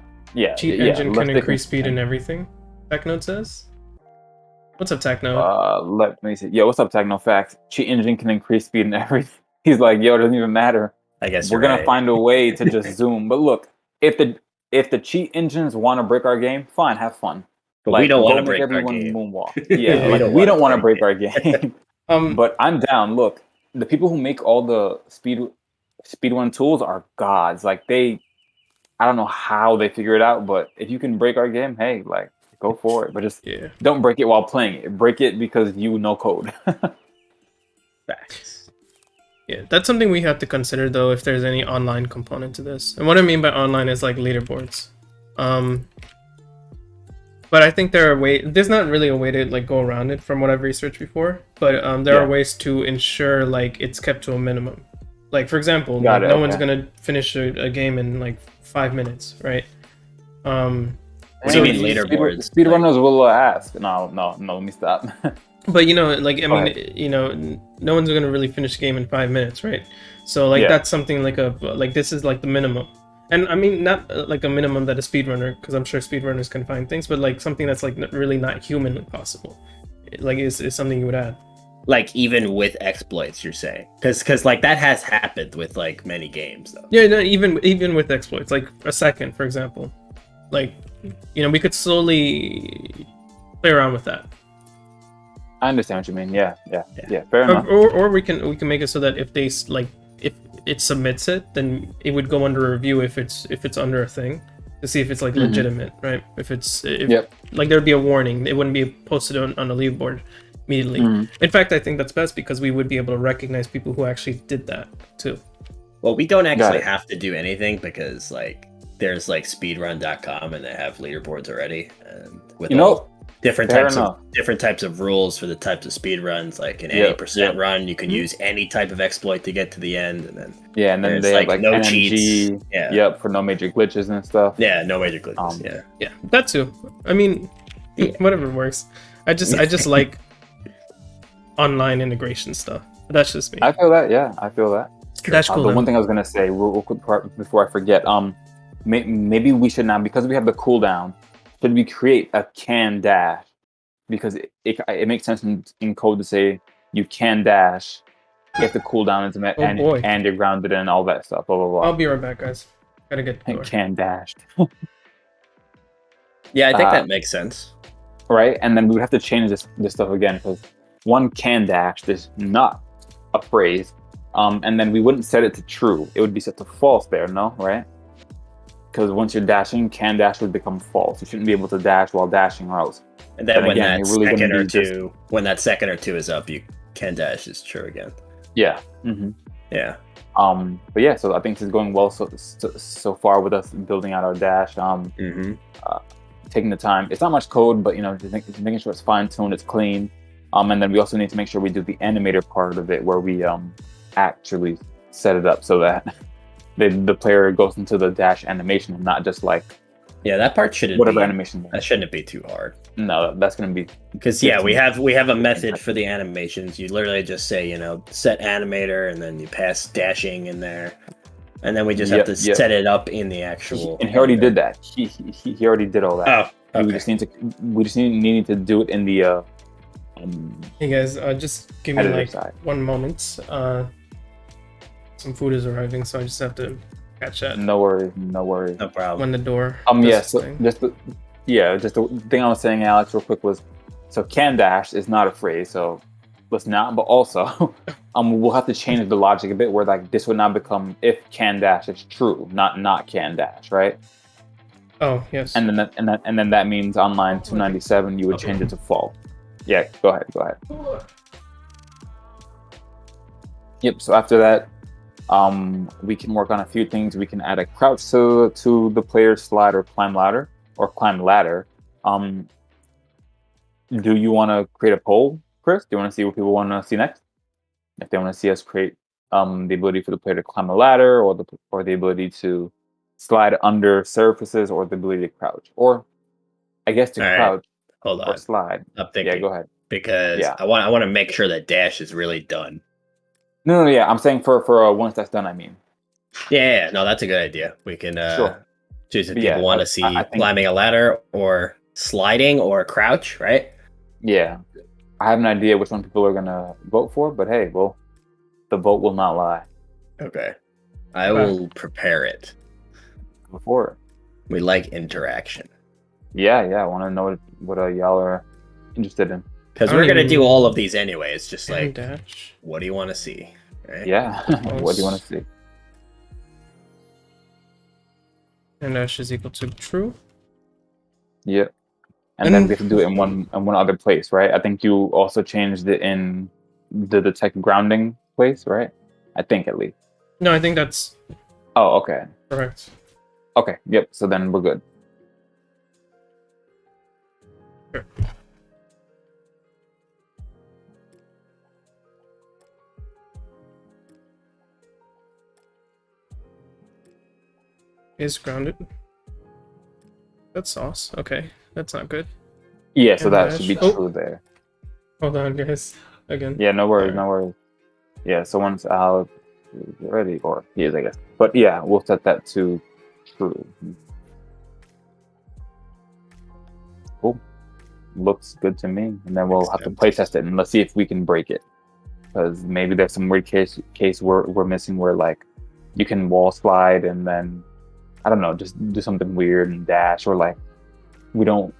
Cheat engine can increase speed and everything. Technode says. What's up, Technode? Let me see. Yo, what's up, Techno Facts? Cheat engine can increase speed and everything. He's like, yo, it doesn't even matter. I guess we're gonna find a way to just zoom. But look, if the cheat engines want to break our game, fine, have fun. But like, we don't want to break everyone moonwalk. Yeah, we don't want to break our game. But I'm down. Look, the people who make all the speedrun tools are gods. Like I don't know how they figure it out, but if you can break our game, hey, like go for it. But just don't break it while playing it. Break it because you know code. Facts. Yeah, that's something we have to consider though if there's any online component to this. And what I mean by online is like leaderboards. But I think there's not really a way to like go around it from what I've researched before, but there are ways to ensure like it's kept to a minimum. Like for example, no one's gonna finish a game in like 5 minutes, right? So leaderboards. Speedrunners will ask. No, let me stop. But like I mean, no one's gonna really finish the game in 5 minutes, right? So like that's something like this is like the minimum. And I mean, not like a minimum that a speedrunner, because I'm sure speedrunners can find things, but like something that's like really not humanly possible, like is something you would add. Like even with exploits, you're saying, because like that has happened with like many games though. Yeah, no, even with exploits, like a second, for example, like we could slowly play around with that. I understand what you mean. Yeah. Fair enough. Or we can make it so that if they like if it submits it, then it would go under review if it's under a thing to see if it's like legitimate, right? If like there'd be a warning, it wouldn't be posted on a leaderboard immediately. In fact, I think that's best because we would be able to recognize people who actually did that too. Well, we don't actually have to do anything because like there's like speedrun.com and they have leaderboards already, and with different types of rules for the types of speed runs. Like in any percent run, you can use any type of exploit to get to the end, and then they have like no NMG, cheats. Yep, for no major glitches and stuff. Yeah, no major glitches. Yeah, that too. I mean, whatever works. I just like online integration stuff. That's just me. I feel that. Yeah, I feel that. That's cool. The one thing I was gonna say real quick before I forget, maybe we should now, because we have the cooldown, should we create a can dash? Because it makes sense in code to say you can dash if the cooldown is met and you're grounded and all that stuff. Blah blah blah. I'll be right back, guys. Gotta get the door. Can dashed. Yeah, I think that makes sense. Right, and then we would have to change this stuff again because one can dash is not a phrase, and then we wouldn't set it to true. It would be set to false there, no, right? Because once you're dashing, can dash would become false. You shouldn't be able to dash while dashing, or else. And then when that second or two is up, you can dash is true again. Yeah. Yeah. But yeah, so I think this is going well so far with us building out our dash. Taking the time. It's not much code, but just making sure it's fine tuned, it's clean. And then we also need to make sure we do the animator part of it, where we actually set it up so that the player goes into the dash animation and not just like Yeah, that part shouldn't whatever be animation. that shouldn't be too hard. No, that's gonna be Because yeah, we 15 have a method seconds. for the animations. You literally just say, set animator, and then you pass dashing in there, and then we just have to Yep. set it up in the actual. And he already editor. did that. He already did all that. Oh, okay. We just need to do it in the Hey guys, just give me editor like side. 1 moment. Some food is arriving, so I just have to catch that No worries. No problem. when the door. Yeah. does its So thing. just the thing I was saying, Alex, real quick was, so can dash is not a phrase, so let's not. But also, we'll have to change the logic a bit, where like this would now become if can dash is true, not can dash, right? Oh yes. And then that means on line 297 you would change it to false. Yeah, go ahead. Yep. So after that, we can work on a few things. We can add a crouch to the player's slide or climb ladder. Do you want to create a poll, Chris? Do you want to see what people want to see next? If they want to see us create the ability for the player to climb a ladder, or the ability to slide under surfaces, or the ability to crouch, or I guess to All right. crouch Hold or on. slide. I'm thinking. Yeah, go ahead. Because Yeah. I want to make sure that dash is really done. No, yeah, I'm saying for once that's done, I mean. Yeah, no, that's a good idea. We can Sure. choose if But people yeah, want to see I think- climbing a ladder or sliding or crouch, right? Yeah, I have an idea which one people are gonna vote for, but hey, well, the vote will not lie. Okay. I will prepare it. Go for it. We like interaction. Yeah, I want to know what y'all are interested in. Because I we're don't going to even- do all of these anyway. It's just And like, dash. what do you want to see? Right? Yeah, what do you want to see? And dash is equal to true. Yeah, and then we have to do it in one other place, right? I think you also changed it in the detect grounding place, right? I think at least. No, I think that's Oh, okay. correct. Okay, yep. So then we're good. Sure. Is grounded. That's sauce. Okay, that's not good. Yeah, so And that dash. should be Oh. true there. Hold on, guys. Again. Yeah, no worries, Alright. no worries. Yeah, so once Al is ready, or he is, I guess. But yeah, we'll set that to true. Cool. Looks good to me. And then we'll have to play test it and let's see if we can break it. Because maybe there's some weird case we're missing, where like you can wall slide and then I don't know, just do something weird and dash, or like we don't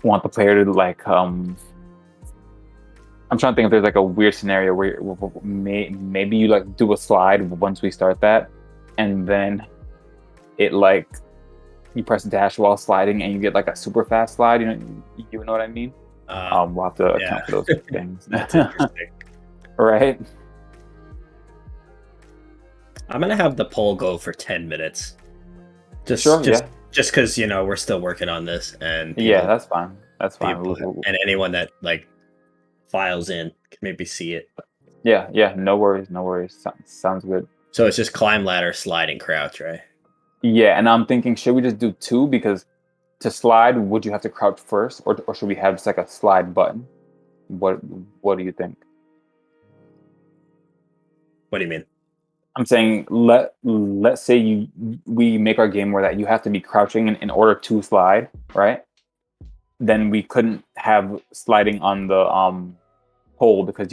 want the player to like I'm trying to think if there's like a weird scenario where maybe you like do a slide once we start that, and then it like you press dash while sliding and you get like a super fast slide. You know what I mean? We'll have to account for those things. That's interesting. Right? I'm going to have the poll go for 10 minutes. Just because, we're still working on this. And yeah, that's fine. That's fine. And anyone that like files in can maybe see it. Yeah. No worries. Sounds good. So it's just climb ladder, sliding, crouch, right? Yeah, and I'm thinking, should we just do 2? Because to slide, would you have to crouch first, or should we have just like a slide button? What do you think? What do you mean? I'm saying let's say we make our game where that you have to be crouching in order to slide, right? Then we couldn't have sliding on the pole, because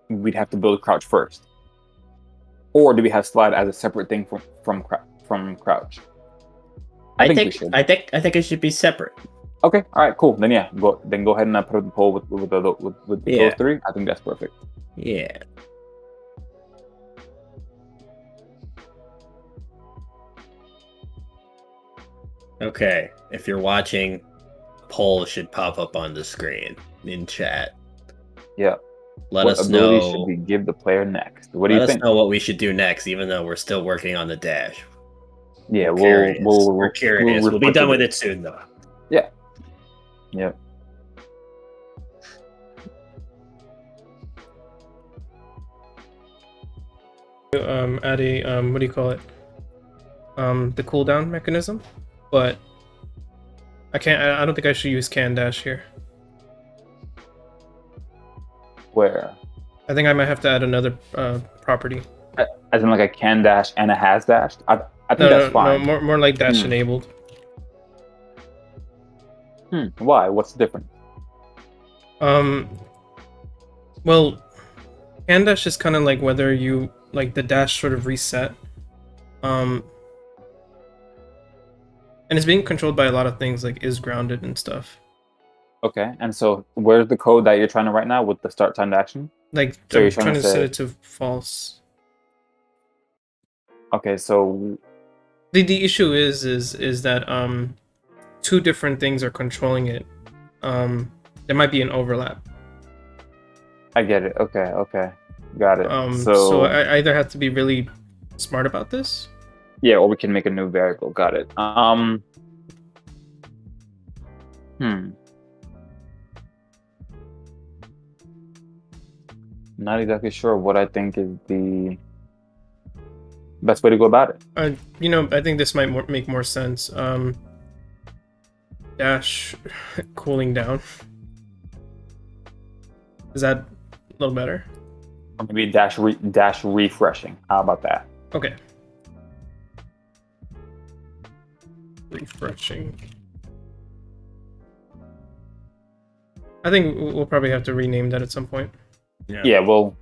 we'd have to build crouch first. Or do we have slide as a separate thing from crouch? I we think should. I think it should be separate. Okay, all right, cool. Then yeah, go ahead and put up the poll with those 3. I think that's perfect. Yeah. Okay, if you're watching, poll should pop up on the screen in chat. Yeah. Let what us ability know. should we give the player next? What do you Let us think? know what we should do next, even though we're still working on the dash. Yeah, we're we're curious. We'll be done with it soon, though. Yeah. Yep. Add a what do you call it? The cooldown mechanism, but I can't. I don't think I should use can dash here. Where? I think I might have to add another property. As in like a can dash and a has dash? I think No, that's no, fine. more like dash Hmm. enabled. Why? What's the difference? Well, can dash is kind of like whether you like the dash sort of reset. And it's being controlled by a lot of things like is grounded and stuff. Okay, and so where's the code that you're trying to write now with the start timed action? Like So I'm you're trying trying to to set say, it to false. okay, so The issue is that two different things are controlling it. There might be an overlap. I get it. Okay, okay, got it. So So I either have to be really smart about this. yeah, or we can make a new variable. Got it. Hmm. Not exactly sure what I think is the best way to go about it. I think this might make more sense. Dash cooling down. Is that a little better? Or maybe dash refreshing. How about that? Okay. Refreshing. I think we'll probably have to rename that at some point. Yeah, we'll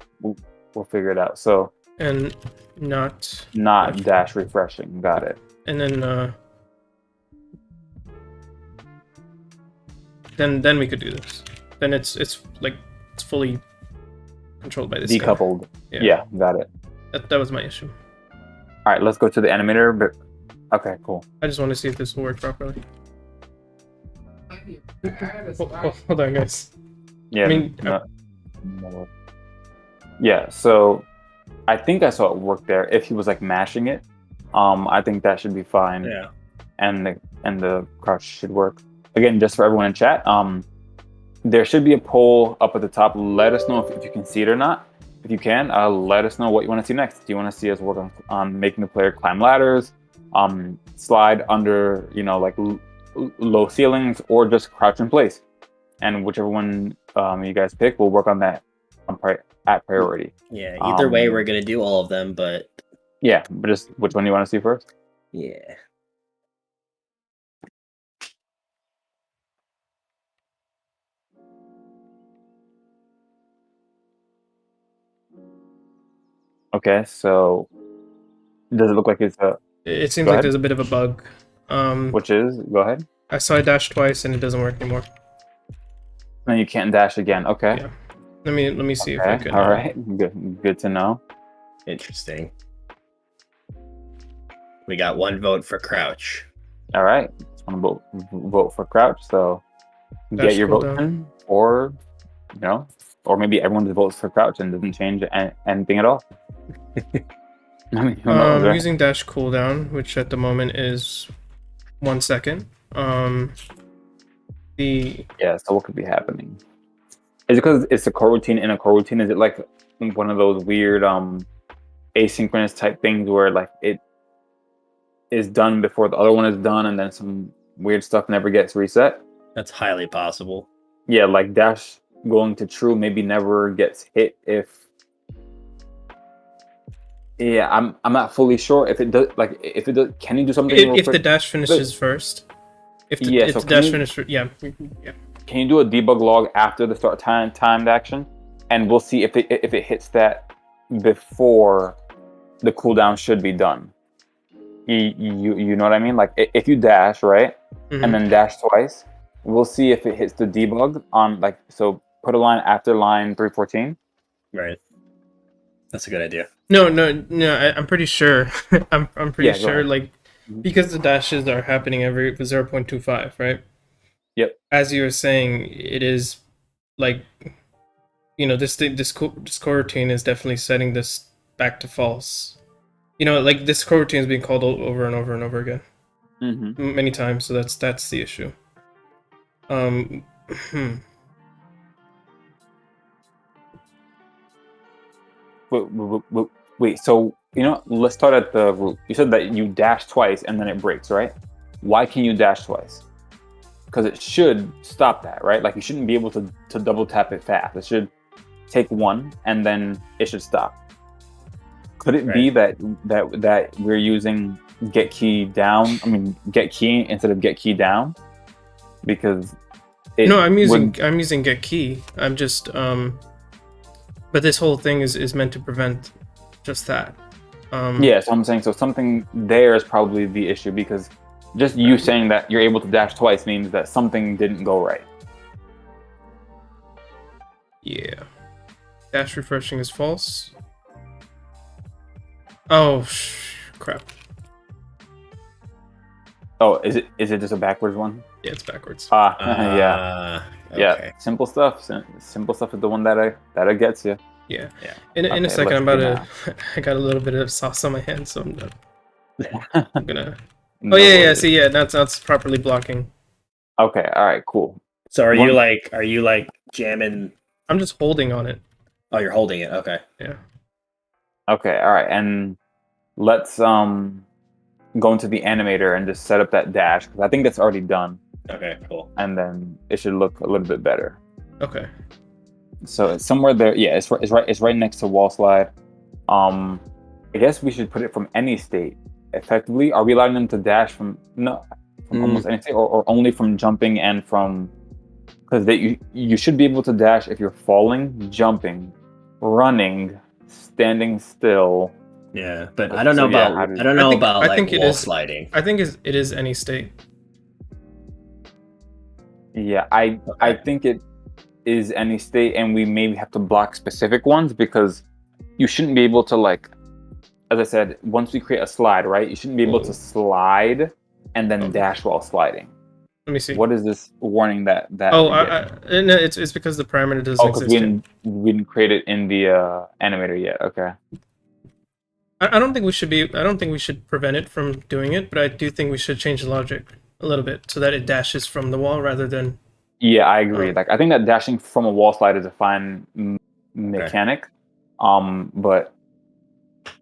figure it out. So And not dash refreshing. Got it. and then we could do this. Then it's like it's fully controlled by this thing. Decoupled. Yeah, got it. That was my issue. All right, let's go to the animator. But okay, cool. I just want to see if this will work properly. Hold on, guys. Yeah. I mean, no. Yeah. So I think I saw it work there. If he was like mashing it, I think that should be fine. Yeah. And the crouch should work. Again, just for everyone in chat, there should be a poll up at the top. Let us know if you can see it or not. If you can, let us know what you want to see next. Do you want to see us work on making the player climb ladders, slide under, like low ceilings, or just crouch in place? And whichever one you guys pick, we'll work on that at priority. Yeah. Either way, we're gonna do all of them, but yeah. But just which one do you want to see first? yeah. Okay, so does it look like it's a? it seems Go like ahead. there's a bit of a bug. Which is, go ahead. I saw I dash twice and it doesn't work anymore. Then you can't dash again. Okay. Yeah. Let me see if I Okay. can. All right. Good to know. Interesting. We got one vote for crouch. All right. Just want to vote for crouch. So Dash get your vote cooldown. in, or or maybe everyone just votes for crouch and doesn't change anything at all. I mean, who knows, right? Using dash cooldown, which at the moment is 1 second. Yeah. So what could be happening? Is it because it's a coroutine in a coroutine? Is it like one of those weird asynchronous type things where like it is done before the other one is done, and then some weird stuff never gets reset? That's highly possible. Yeah, like dash going to true maybe never gets hit if. Yeah, I'm not fully sure if it does. Like, if it does, can you do something? if the dash finishes first. If the dash finishes, yeah. Can you do a debug log after the start timed action, and we'll see if it hits that before the cooldown should be done. You know what I mean? Like if you dash right, and then dash twice, we'll see if it hits the debug on like so. Put a line after line 314. Right. That's a good idea. No. I'm pretty sure. I'm pretty sure. Like because the dashes are happening every 0.25, right? Yep. As you were saying, it is like this coroutine is definitely setting this back to false. Like this coroutine is being called over and over and over again, many times. So that's the issue. Wait. So let's start at the root. You said that you dash twice and then it breaks, right? Why can you dash twice? Because it should stop that, right? Like you shouldn't be able to double tap it fast. It should take one and then it should stop. Could it be that we're using get key down? I mean, get key instead of get key down, because No, I'm using get key. I'm just but this whole thing is meant to prevent just that. Yeah, so I'm saying, so something there is probably the issue, because just you saying that you're able to dash twice means that something didn't go right. Yeah. Dash refreshing is false. Oh, crap. Oh, is it just a backwards one? Yeah, it's backwards. Yeah. Okay. Yeah, simple stuff. Simple stuff is the one that gets you. Yeah. Yeah. In a Okay, second, I'm let's about see to. I got a little bit of sauce on my hand, so I'm done. I'm gonna. No Oh yeah. worries. See, yeah, that's properly blocking. Okay, all right, cool. So are you like jamming? I'm just holding on it. Oh, you're holding it. Okay. Yeah. Okay, all right, and let's go into the animator and just set up that dash, because I think that's already done, Okay. Cool. and then it should look a little bit better. Okay. So it's somewhere there. Yeah, it's right next to wall slide. I guess we should put it from any state. Effectively, are we allowing them to dash from almost any state, or only from jumping and from? Because you should be able to dash if you're falling, jumping, running, standing still. Yeah, but I don't know So, yeah, about I don't know about I think it wall is- sliding. I think it is any state. Yeah, I think it is any state, and we maybe have to block specific ones, because you shouldn't be able to, like, as I said, once we create a slide, right? You shouldn't be able to slide and then dash while sliding. Let me see. What is this warning that? Oh, we're getting? no, it's because the parameter doesn't Because exist. we didn't create it in the animator yet. Okay. I don't think we should be. I don't think we should prevent it from doing it, but I do think we should change the logic a little bit so that it dashes from the wall rather than. Yeah, I agree. Like, I think that dashing from a wall slide is a fine mechanic. But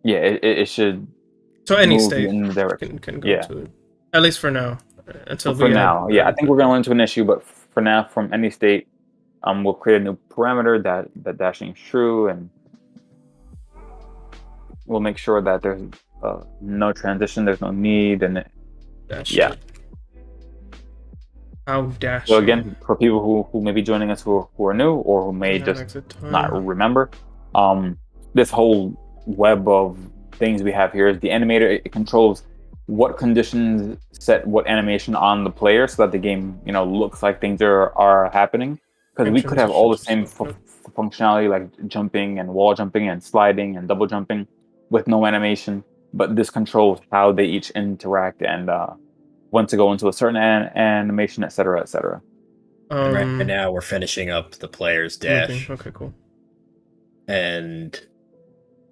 yeah, it should. So any move state in the direction. can go Yeah. to it. At least for now. Until For we now, add, yeah, I think we're gonna run into an issue, but for now, from any state, we'll create a new parameter that dashing is true, and we'll make sure that there's no transition, there's no need, and dash. yeah. How dash? So again, for people who may be joining us who are new, or who may just not remember, this whole web of things we have here is the animator. It controls what conditions set what animation on the player, so that the game looks like things are happening. Because we could have all the same functionality, like jumping and wall jumping and sliding and double jumping, with no animation, but this controls how they each interact and when to go into a certain animation, etc., etc. Right now, we're finishing up the player's dash. Okay, cool. And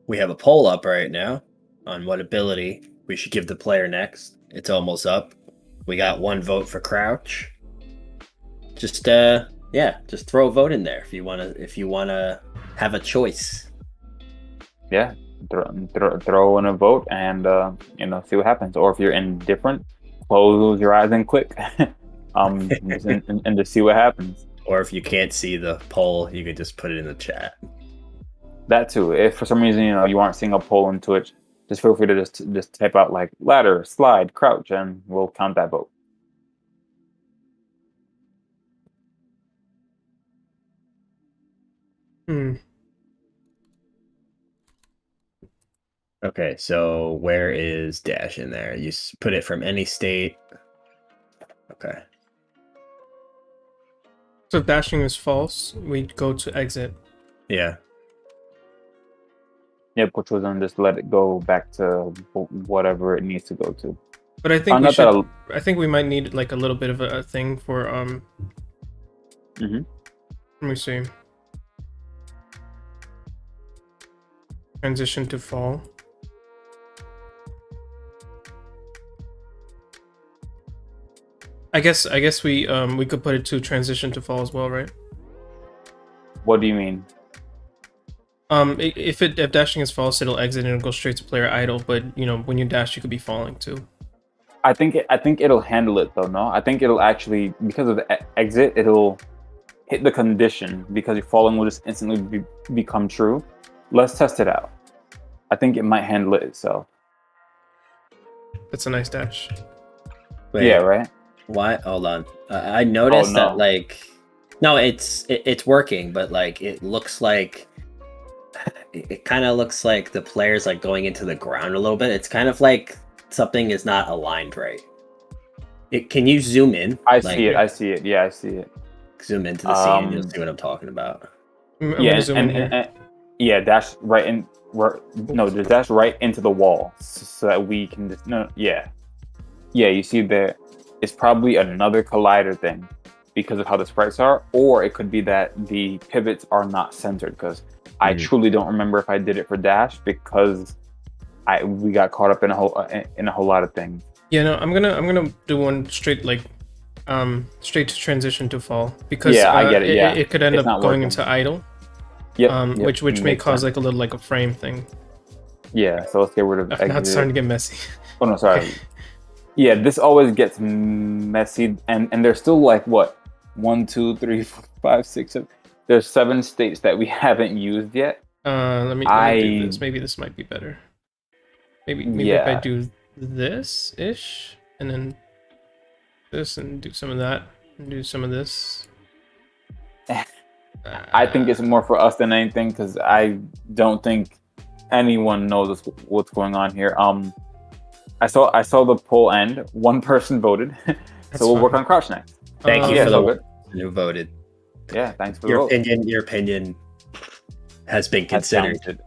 we have a poll up right now on what ability we should give the player next. It's almost up. We got 1 vote for crouch. Just just throw a vote in there if you wanna have a choice. Yeah, throw in a vote and see what happens. Or if you're indifferent, close your eyes and click and just see what happens. Or if you can't see the poll, you can just put it in the chat. That too. If for some reason you aren't seeing a poll in Twitch, just feel free to just type out like ladder, slide, crouch, and we'll count that vote. Okay, so where is dash in there? You put it from any state. Okay. So if dashing is false, we go to exit. Yeah. Yep, which was then just let it go back to whatever it needs to go to. But I think we should. I think we might need like a little bit of a thing for Let me see. Transition to fall. I guess we could put it to transition to fall as well, right? What do you mean? If dashing is false, it'll exit and it'll go straight to player idle. But when you dash, you could be falling too. I think it'll handle it though. No, I think it'll actually, because of the exit, it'll hit the condition because your falling will just instantly become true. Let's test it out. I think it might handle it itself. That's a nice dash. Wait, Yeah, right. why? Hold on. I noticed no. that like, no, it's working, but like it looks like it kind of looks like the player's like going into the ground a little bit. It's kind of like something is not aligned right. Can you zoom in? I Like, see it. I see it. Yeah, I see it. zoom into the scene and you'll see what I'm talking about. I'm Yeah, gonna zoom in here. and yeah, dash right in. No, just dash right into the wall so that we can just yeah. You see there, it's probably another collider thing because of how the sprites are, or it could be that the pivots are not centered. Because I truly don't remember if I did it for dash because we got caught up in a whole lot of things. Yeah, no, I'm gonna do one straight straight to transition to fall because Yeah, I get it. Yeah, it could end it's up not going working. into idle. Yep, which may makes cause sense. like a little like a frame thing. Yeah, so let's get rid of exit. Now it's starting to get messy. Oh no, sorry. Yeah, this always gets messy, and there's still like what 1, 2, 3, 4, 5, 6, 7. There's 7 states that we haven't used yet. Let me do this. Maybe this might be better. Maybe if I do this ish and then this and do some of that and do some of this. I think it's more for us than anything because I don't think anyone knows what's going on here. I saw the poll end. One person voted, so we'll work on crouch next. Thank you yeah, for so the good. one who voted. Yeah, thanks for the vote. Your opinion has been considered.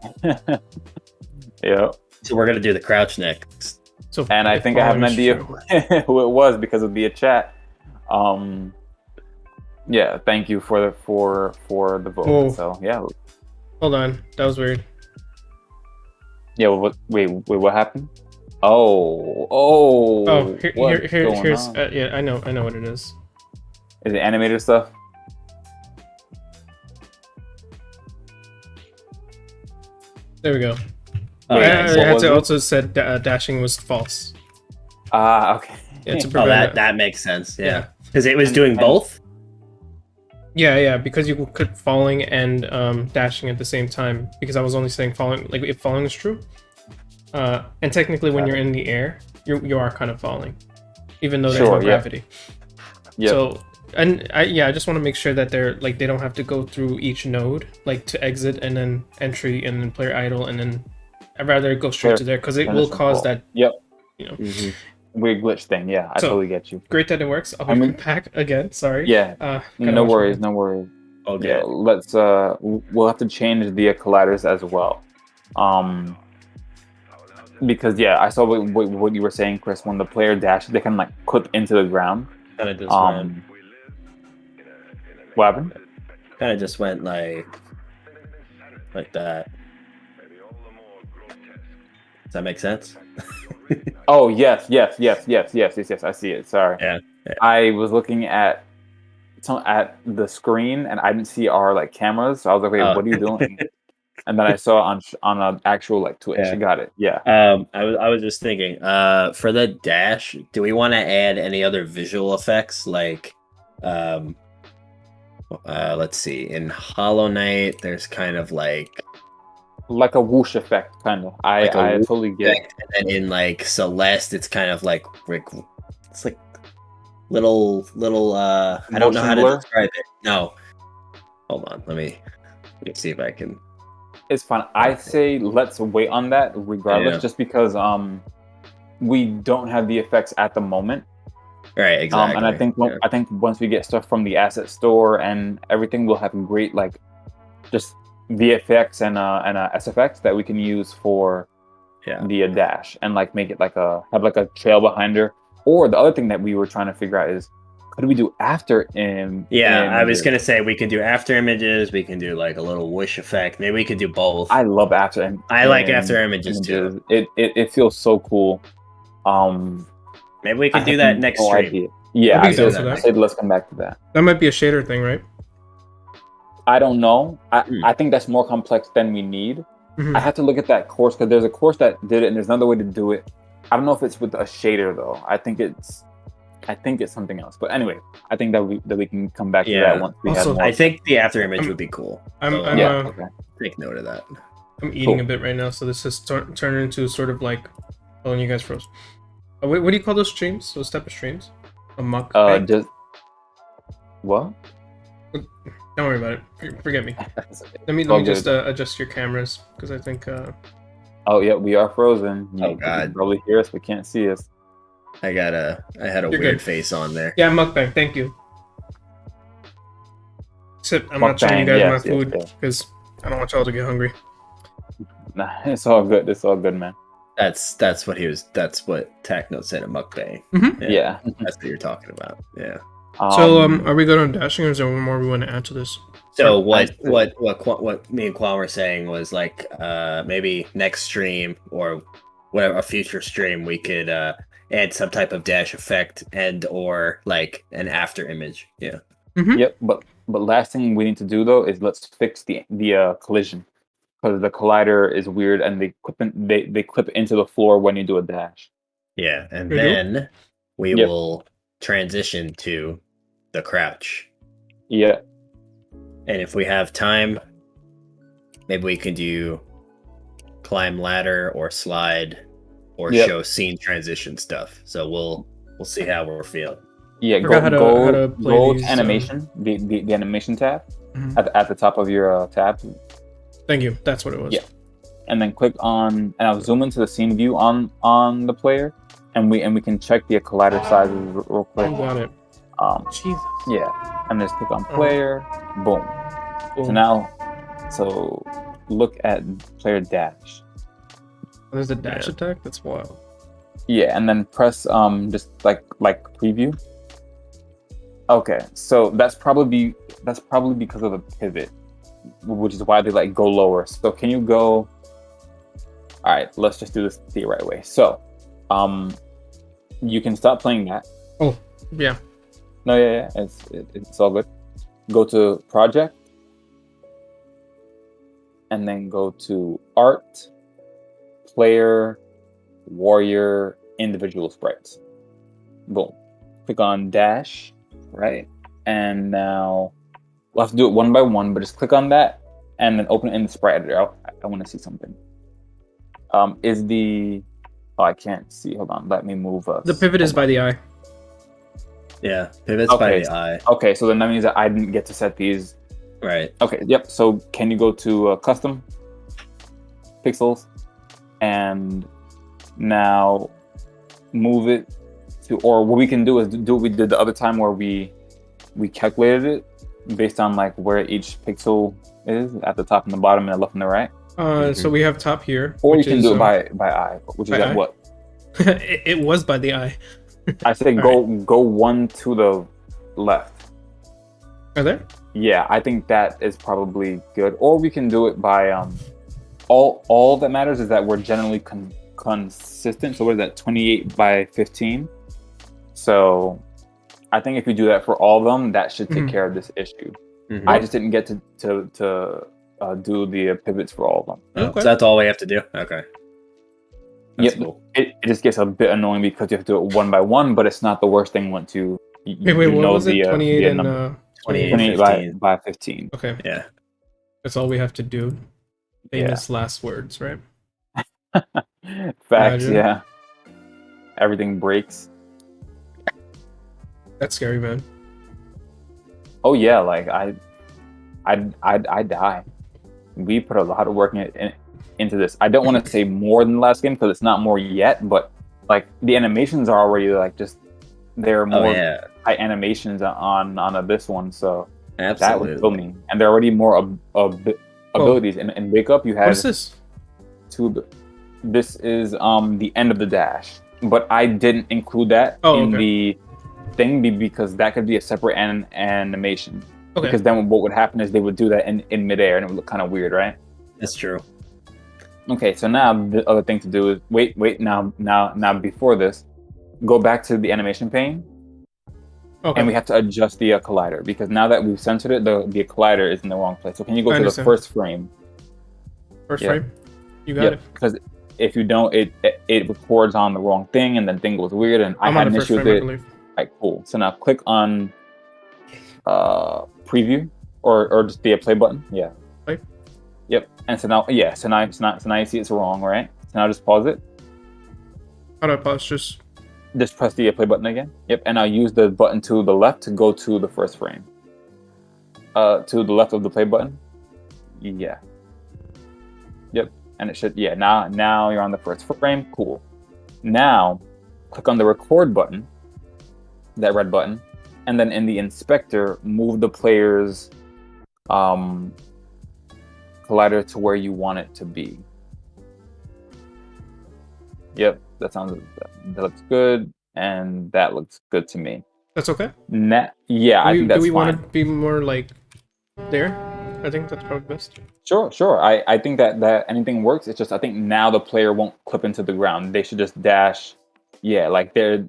Yeah. So we're gonna do the crouch next. So And I think I have an idea who it was because of the chat. Yeah, thank you for the vote. Whoa. So yeah. Hold on, that was weird. Yeah. Wait. What happened? Oh. Here's yeah, I know what it is. Is it animated stuff? There we go. Oh, I yeah. had to also said dashing was false. Okay. Yeah, to Oh, prevent that makes sense. Yeah. Yeah, because it was doing both. Yeah, because you could falling and dashing at the same time. Because I was only saying falling, like if falling is true. And technically, when you're in the air, you are kind of falling, even though there's no gravity. Yeah. So, and I just want to make sure that they don't have to go through each node, like to exit and then entry and then player idle and then I'd rather go straight to there because it will cause that. Yep. Mm-hmm. Weird glitch thing. Yeah, I totally get you. Great that it works. I'll be back again. Sorry. Yeah. No worries. Okay. Yeah, let's we'll have to change the colliders as well. Because I saw what you were saying, Chris. When the player dashes, they can like clip into the ground. Kind of just went. What happened? Kind of just went like that. Does that make sense? Oh yes. I see it. Sorry. Yeah. I was looking at the screen and I didn't see our like cameras, so I was like, "Wait, what are you doing?" And then I saw on an actual like Twitch. Yeah. Got it. Yeah. I was just thinking. For the dash, do we want to add any other visual effects like, let's see. In Hollow Knight, there's kind of like a whoosh effect, kind of. I totally get it. And then in like Celeste, it's kind of like it's like little I don't know how to describe it. No, hold on, let me see if I can. It's fine. I say let's wait on that regardless, just because we don't have the effects at the moment. Right, exactly. And I think once we get stuff from the asset store and everything, we'll have great like just VFX and SFX that we can use for the dash and like make it like have a trail behind her. Or the other thing that we were trying to figure out is, could we do after I was gonna say we can do after images. We can do like a little whoosh effect. Maybe we could do both. I love after. I like after images too. It feels so cool. Maybe we could do that next stream. Idea. Yeah, I said let's come back to that. That might be a shader thing, right? I don't know. Hmm. I think that's more complex than we need. Mhm. I have to look at that course because there's a course that did it, and there's another way to do it. I don't know if it's with a shader though. I think it's something else. But anyway, I think that we can come back to that Yeah. once we have Also, more. I think the after image I'm- would be cool. I'm So, I'm Yeah. Okay. take note of that. I'm eating Cool. a bit right now, so this has turned into sort of like. Oh, and you guys froze. What do you call those streams? Those type of streams? A mukbang? Just what? Don't worry about it. Forget me. Let me All just good. adjust your cameras because I think. Oh yeah, we are frozen. Oh, You God. can probably hear us, but can't see us. I had a You're weird good. face on there. Yeah, mukbang. Thank you. Except I'm not showing you Mukbang, guys my yes, yes, food yes. because I don't want y'all to get hungry. Nah, it's all good. It's all good, man. That's what he was. That's what Techno said at Mukbang. Mhm. Yeah. That's what you're talking about. Yeah. So are we good on dashing, or is there one more we want to add to this? So I what me and Quan were saying was like maybe next stream or whatever a future stream we could add some type of dash effect and or like an after image. Yeah. Yep. But last thing we need to do though is let's fix the collision because the collider is weird and they clip into the floor when you do a dash. Yeah, and We do? then we Yep. will transition to the crouch. Yeah. And if we have time, maybe we can do climb ladder or slide or Yep. show scene transition stuff. So we'll see how we're feeling. Yeah. Forgot how to play go these, to animation. The animation tab Mhm. at the top of your tab. Thank you. That's what it was. Yeah. And then click on, and I'll zoom into the scene view on the player, and we can check the collider sizes real quick. You got it. Jesus. Yeah, and just click on player, boom. So Boom. now, look at player dash. There's a dash attack. That's wild. Yeah, and then press just like preview. Okay, so that's probably because of the pivot, which is why they like go lower. So can you go? All right, let's just do this the right way. So, you can stop playing that. Oh, yeah. No, yeah, it's all good. Go to project, and then go to art, player, warrior, individual sprites. Boom. Click on dash, right? And now we'll have to do it one by one, but just click on that and then open it in the sprite editor. I want to see something. Is the I can't see. Hold on, let me move us. The pivot is by the eye. Yeah, pivots by Okay. the eye. Okay, so then that means that I didn't get to set these. Right. Okay, yep. So can you go to custom pixels and now move it to, or what we can do is do what we did the other time where we calculated it based on like where each pixel is at the top and the bottom and the left and the right. So we have top here. Or you which can is, do it by eye, which is by at eye? what? it was by the eye. I say go one to the left. Are there? Yeah, I think that is probably good. Or we can do it by all that matters is that we're generally consistent. So what is that? 28 by 15. So I think if you do that for all of them, that should take care of this issue. Mhm. I just didn't get to do the pivots for all of them. Oh, Okay. so that's all we have to do. Okay. That's Yep. cool. It just gets a bit annoying because you have to do it one by one, but it's not the worst thing once you Wait, what was it? 28 and number. 28, 28 15. by 15. Okay, Yeah. that's all we have to do. Yeah. Famous last words, right? Facts, Imagine. yeah. Everything breaks. That's scary, man. Oh yeah, like I die. We put a lot of work into this. I don't want to say more than the last game because it's not more yet, but like the animations are already like just they're more Oh yeah. high animations on this one, so that Absolutely. would kill me. And there are already more abilities. In Wake Up, you had What is this? two. This is the end of the dash, but I didn't include that in the thing because that could be a separate animation. Okay. Because then what would happen is they would do that in midair and it would look kind of weird, right? That's true. Okay, so now the other thing to do is wait. Now before this, go back to the animation pane Okay. and we have to adjust the collider because now that we've centered it, the collider is in the wrong place. So can you go I to the understand. first frame? First Yep. frame. You got it. Because if you don't, it records on the wrong thing, and then thing goes weird. And I I'm had on an the first issue with frame, I it. believe. Right, cool. So now click on preview or just the play button. Yeah. Play. Yep. And so now, yeah. So now you see it's wrong, right? So now just pause it. How do I pause? Just press the play button again. Yep. And now use the button to the left to go to the first frame. To the left of the play button. Yeah. Yep. And it should. Yeah. Now you're on the first frame. Cool. Now, click on the record button. That red button, and then in the inspector, move the player's collider to where you want it to be. Yep, that looks good, and that looks good to me. That's okay. Yeah, I think that's do we fine. want to be more like there? I think that's probably best. Sure. I think that anything works. It's just I think now the player won't clip into the ground. They should just dash. Yeah, like they're.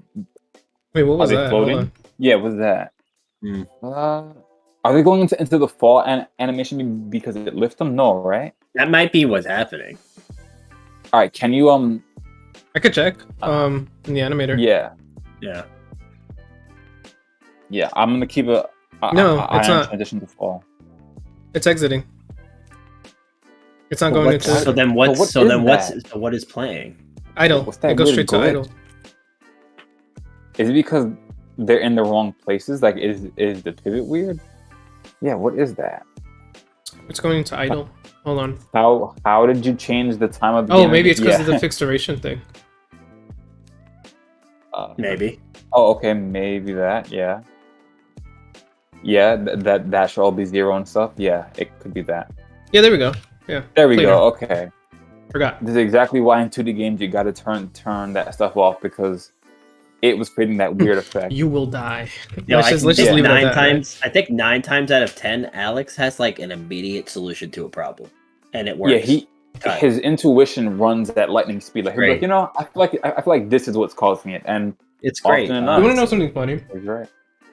Wait, what was Are they that? floating? Hold on. Yeah, what's that? Are they going into the fall animation because it lifts them? No, right? That might be what's happening. All right, can you I could check. In the animator. Yeah. Yeah, I'm gonna keep a No, it's not. transition to fall. It's exiting. It's not But going what's into that? So then what is playing? idle. What's that It goes weird straight to glitch? idle. Is it because they're in the wrong places? Like, is the pivot weird? Yeah, what is that? It's going into idle. Hold on. How did you change the time of the Oh, game? maybe it's because of the Yeah. fixed duration thing. Maybe. Oh, okay, maybe that. Yeah. Yeah, that should all be 0 and stuff. Yeah, it could be that. Yeah, there we go. Yeah. There we Later. go. Okay. Forgot. This is exactly why in 2D games you got to turn that stuff off because it was creating that weird effect. You will die. You know, let's just leave it at that. times. I think 9 times out of 10, Alex has like an immediate solution to a problem, and it works. Yeah, his intuition runs at lightning speed. Like, he'll be like, I feel like this is what's causing it, and It's great. often You enough, want to know something funny? he's right.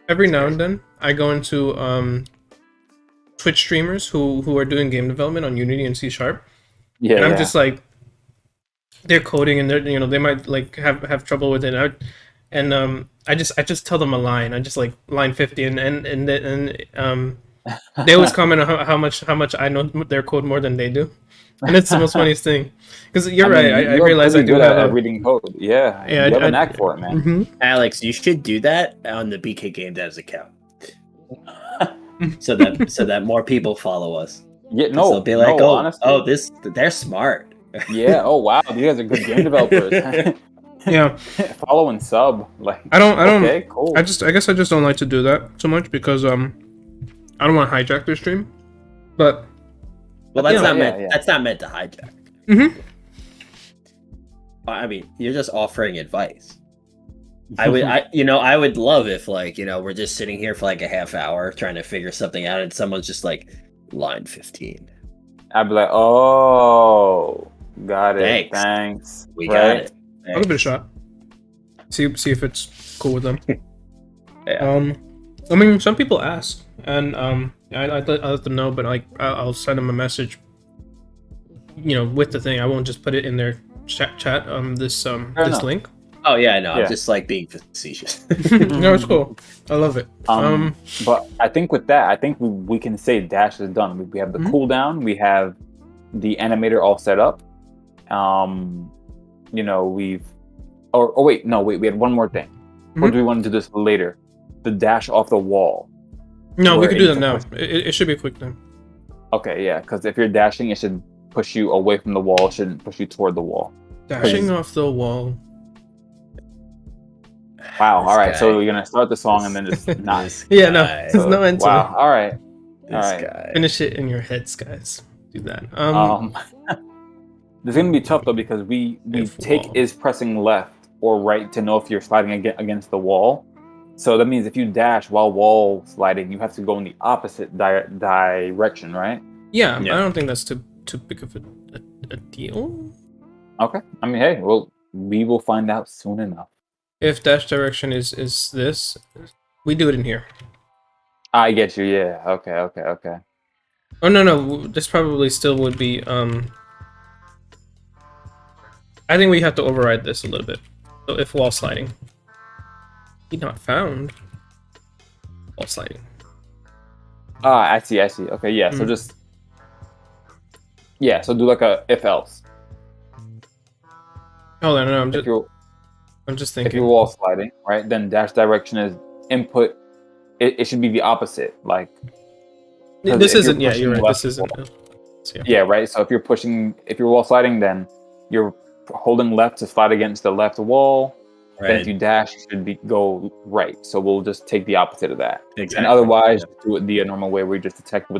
Every now and then, I go into Twitch streamers who are doing game development on Unity and C#, Yeah, and I'm just like, they're coding and they might like have trouble with it. I just tell them a line. I just like line 50, and they always comment on how much I know their code more than they do, and it's the most funniest thing. Because you're right. I realize I do good have at reading code. Yeah, you have a knack for it, man. Mm-hmm. Alex, you should do that on the BK Game Devs account, so that more people follow us. Yeah, They'll be like, honestly. they're smart. Yeah. Oh wow, these guys are good game developers. Yeah. Follow and sub. Like, I don't. Okay, cool. I guess I just don't like to do that too much because I don't want to hijack their stream. But Well, that's not yeah, meant. yeah. That's not meant to hijack. Mhm. I mean, you're just offering advice. I would love if we're just sitting here for like a half hour trying to figure something out, and someone's just like, line 15. I'd be like, oh, got it. Thanks. Thanks. We Right? got it. I'll give it a shot. See if it's cool with them. Yeah. I mean, some people ask, and I let them know, but like I'll send them a message. With the thing, I won't just put it in their chat. This enough. link. Oh yeah, no, Yeah. I'm just like being facetious. No, it's cool. I love it. But I think with that, I think we can say dash is done. We have the cooldown, we have the animator all set up. We had one more thing. Or do we want to do this later? The dash off the wall. No, we where could do it that now. push- It should be quick then. Okay, yeah, because if you're dashing, it should push you away from the wall. It shouldn't push you toward the wall. Dashing off the wall. Wow. This All right. guy. So we're gonna start the song and then just not. This Yeah, no, guy. there's no end to Wow. All right. This All right. guy. Finish it in your heads, guys. Do that. This is gonna be tough though because we If take wall. is pressing left or right to know if you're sliding against the wall. So that means if you dash while wall sliding, you have to go in the opposite direction, right? Yeah, Yeah. I don't think that's too big of a deal. Okay. I mean, hey, well, we will find out soon enough. If dash direction is this, We do it in here. I get you. Yeah. Okay. Oh no, this probably still would be. I think we have to override this a little bit. So if wall sliding, be not found. Wall sliding. Ah, I see. Okay, yeah. So just so do like a if else. Hold on, no, I'm If you're just if you're thinking. wall sliding, right? Then dash direction is input. It should be the opposite. Like, because This if you're isn't. Yeah, you're pushing right. left This isn't. wall, Yeah. yeah, right. So if you're wall sliding, then you're holding left to slide against the left wall. Then if Right. you dash, you should go right. So we'll just take the opposite of that. Exactly. And otherwise, just do it the normal way where we just detect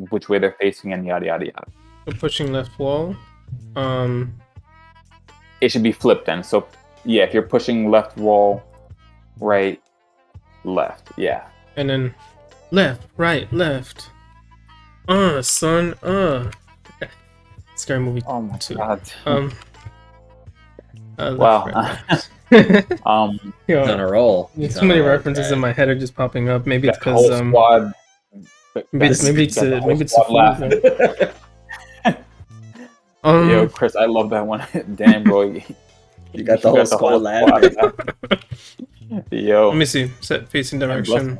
which way they're facing and yada yada yada. So pushing left wall. It should be flipped then. So yeah, if you're pushing left wall, right, left, yeah. And then left, right, left. Son. Scary movie. Oh my too. god. Left, Wow. right, left. He's on a roll. So many references in my head are just popping up. Maybe it's That whole because squad. maybe it's a food. laughing. Yo, Chris, I love that one. Damn, bro. You got the whole squad laughing. Yo. Let me see. Set facing direction.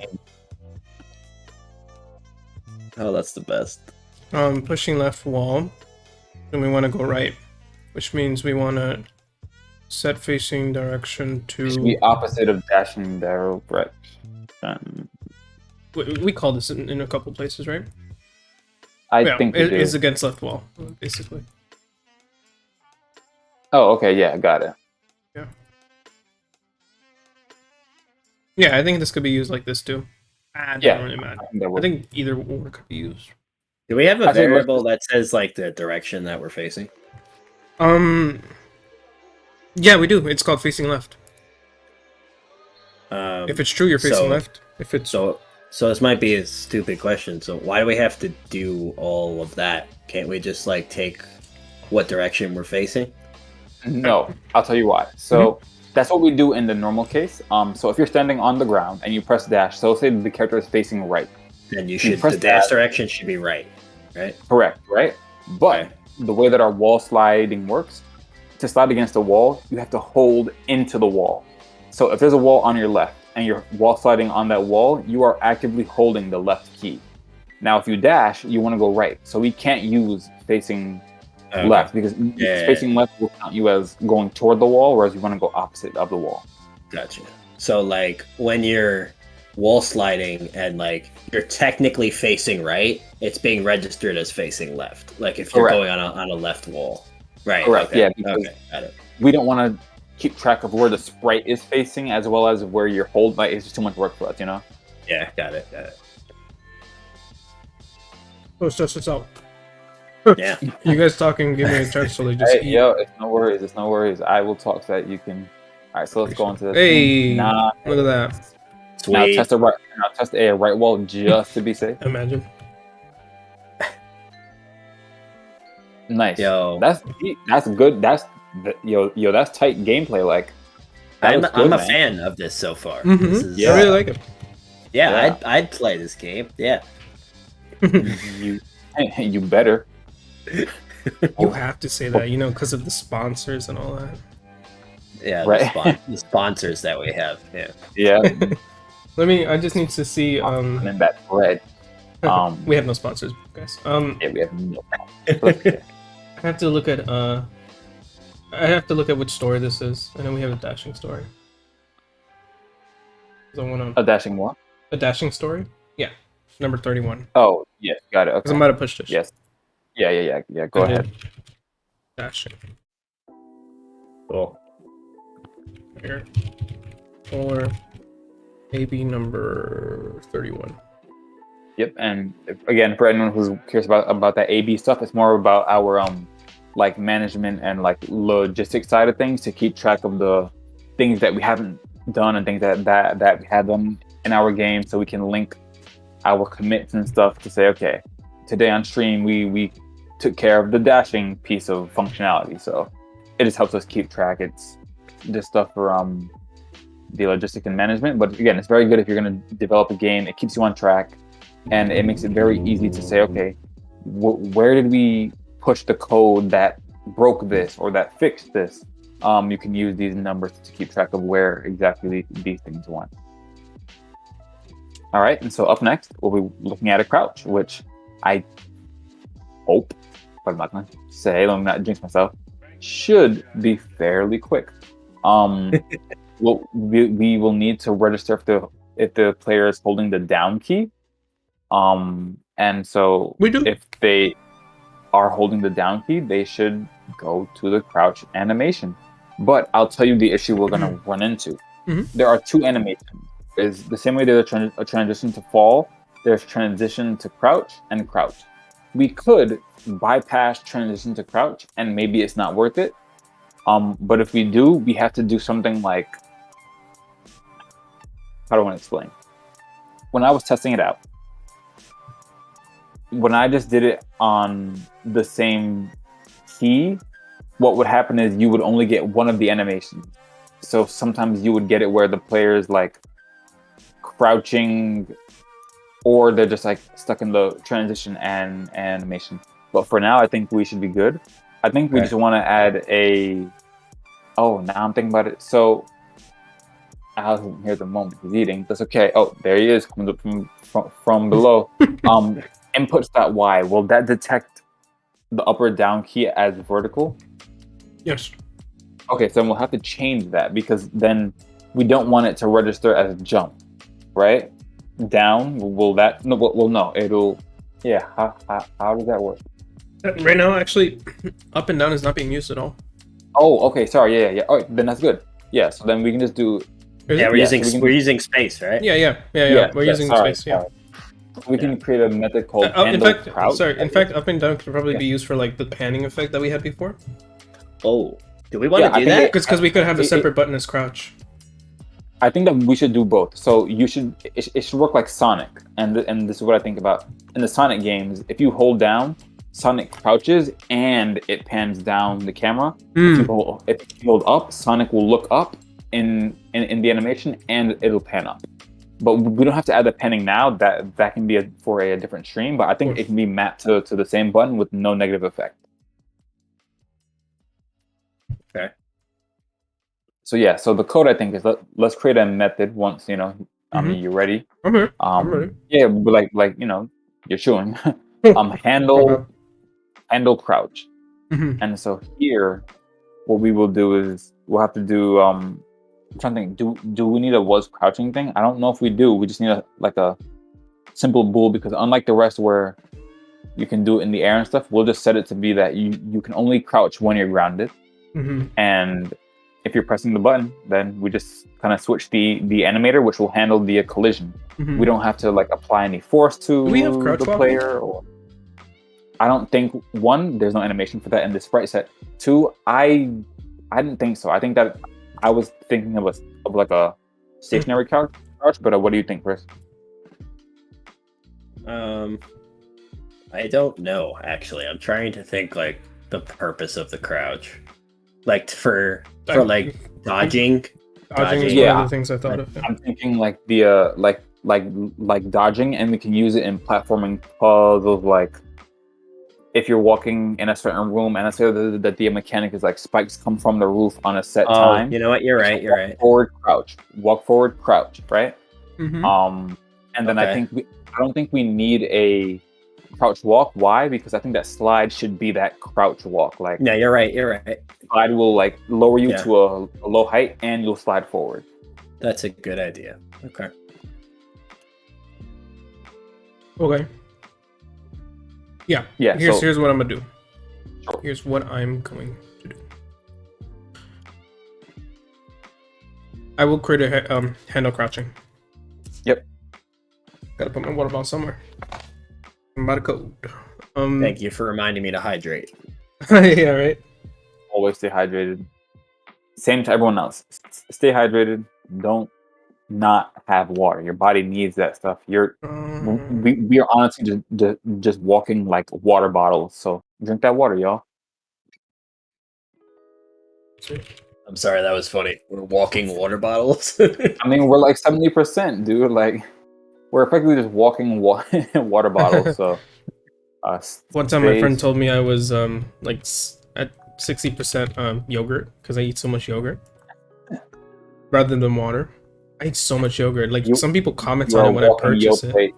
Oh, that's the best. Pushing left wall. And we want to go right, which means we want to set facing direction It should to. be opposite of dashing direction. We call this in a couple places, right? I think we do. It's against left wall, basically. Oh, okay, yeah, got it. Yeah, I think this could be used like this too. Doesn't really matter. I think either or could be used. Do we have a variable that says like the direction that we're facing? Yeah, we do. It's called facing left. If it's true, you're facing left. If it's so this might be a stupid question. So why do we have to do all of that? Can't we just like take what direction we're facing? No, I'll tell you why. So that's what we do in the normal case. So if you're standing on the ground and you press dash, so say the character is facing right, then the dash direction should be right, right? Correct, right? But the way that our wall sliding works, to slide against a wall, you have to hold into the wall. So if there's a wall on your left and you're wall sliding on that wall, you are actively holding the left key. Now, if you dash, you want to go right. So we can't use facing left because facing left will count you as going toward the wall, whereas you want to go opposite of the wall. Gotcha. So like when you're wall sliding and like you're technically facing right, it's being registered as facing left. Like if you're going on a left wall. Right. Correct. Okay. Yeah. Because got it. We don't want to keep track of where the sprite is facing as well as where you're holding. Like, it's just too much work for us, you know? Yeah. Got it. Oh, stress this out. Yeah. You guys talking, give me a chance so they just eat. Yo, it's no worries. I will talk so that you can. All right, so let's go into this. Hey, look at that. Sweet. Now test a right wall just to be safe. Imagine. Nice. Yo, that's good. That's tight gameplay. Like, I'm a fan of this so far. I really like it. Yeah, I'd play this game. Yeah. You better. You have to say that, because of the sponsors and all that. Yeah, right. The sponsors that we have. Yeah. I just need to see. And that bread. We have no sponsors, guys. Yeah, we have no. I have to look at. I have to look at which story this is. I know we have a dashing story. A dashing what? A dashing story? Yeah, number 31. Oh, yeah, got it. Okay. Because I'm about to push this. Yes. Yeah. Go ahead. Dashing. Cool. Here. Or AB number 31. Yep, and again, for anyone who's curious about that AB stuff, it's more about our like management and like logistics side of things to keep track of the things that we haven't done and things that we had done in our game, so we can link our commits and stuff to say, okay, today on stream we took care of the dashing piece of functionality, so it just helps us keep track. It's just stuff for the logistic and management. But again, it's very good if you're going to develop a game. It keeps you on track, and it makes it very easy to say, okay, where did we push the code that broke this or that fixed this? You can use these numbers to keep track of where exactly these things went. All right, and so up next, we'll be looking at a crouch, which I hope, but I'm not going to say, let me not jinx myself, should be fairly quick. We will need to register if the player is holding the down key. And so We do. if they are holding the down key, they should go to the crouch animation. But I'll tell you the issue we're going to run into. There are two animations. Is the same way there's a transition to fall, there's transition to crouch and crouch. We could bypass transition to crouch and maybe it's not worth it. But if we do, we have to do something like, how do I want to explain? When I was testing it out, when I just did it on the same key, what would happen is you would only get one of the animations. So sometimes you would get it where the player's like crouching, or they're just like stuck in the transition and animation. But for now, I think we should be good. I think we just want to add a. Oh, now I'm thinking about it. So Al doesn't hear the moment he's eating. That's okay. Oh, there he is, coming up from below. Inputs.y, will that detect the up or down key as vertical? Yes. Okay, so then we'll have to change that because then we don't want it to register as jump, right? Down, will that? No, well, no, it'll. Yeah, how does that work? Right now, actually, up and down is not being used at all. Oh, okay, sorry, yeah. Oh, then that's good. Yeah, so then we can just do. Yeah, we're using space, right? Yeah. We're using space. Yeah. We can create a method called crouch. In fact, up and down could probably be used for like the panning effect that we had before. Oh, do we want to do that? Because we could have a separate button as crouch. I think that we should do both. So it should work like Sonic, and this is what I think about in the Sonic games. If you hold down, Sonic crouches and it pans down the camera. If you hold up, Sonic will look up in the animation and it'll pan up. But we don't have to add the panning now. That can be for a different stream. But I think it can be mapped to the same button with no negative effect. Okay. So yeah, so the code I think is let's create a method once I mean you're ready. I'm here. I'm ready. Yeah, but like you're chewing. Handle crouch. And so here, what we will do is we'll have to do. I'm trying to think. Do we need a was crouching thing? I don't know if we do. We just need a simple bool because unlike the rest where you can do it in the air and stuff, we'll just set it to be that you can only crouch when you're grounded. And if you're pressing the button, then we just kind of switch the animator, which will handle the collision. We don't have to like apply any force to the player. Or I don't think there's no animation for that in this sprite set. 2, I didn't think so. I think that I was thinking of like a stationary crouch. But what do you think, Chris? I don't know actually. I'm trying to think like the purpose of the crouch. Like for like dodging. Dodging is one of the things I thought of. Yeah. I'm thinking like the like dodging, and we can use it in platforming puzzles. Like if you're walking in a certain room, and I say that the mechanic is like spikes come from the roof on a set time. You know what? You're right. You're right. Walk forward, crouch. Right. And then I don't think we need a crouch walk. Why? Because I think that slide should be that crouch walk. Like yeah, you're right. You're right. Slide will like lower you to a low height, and you'll slide forward. That's a good idea. Okay. Yeah. Here's what I'm gonna do. Here's what I'm going to do. I will create a handle crouching. Yep. Gotta put my water bottle somewhere. I'm about to code. Thank you for reminding me to hydrate. Yeah, right. Always stay hydrated. Same to everyone else. Stay hydrated. Don't not have water. Your body needs that stuff. We are honestly just walking like water bottles. So drink that water, y'all. I'm sorry, that was funny. We're walking water bottles. I mean, we're like 70%, dude. Like, we're effectively just walking water bottles. So, One time, my friend space. told me I was like at 60% yogurt because I eat so much yogurt rather than water. I eat so much yogurt. Like You, some people comment you on are it when I walking purchase it plate.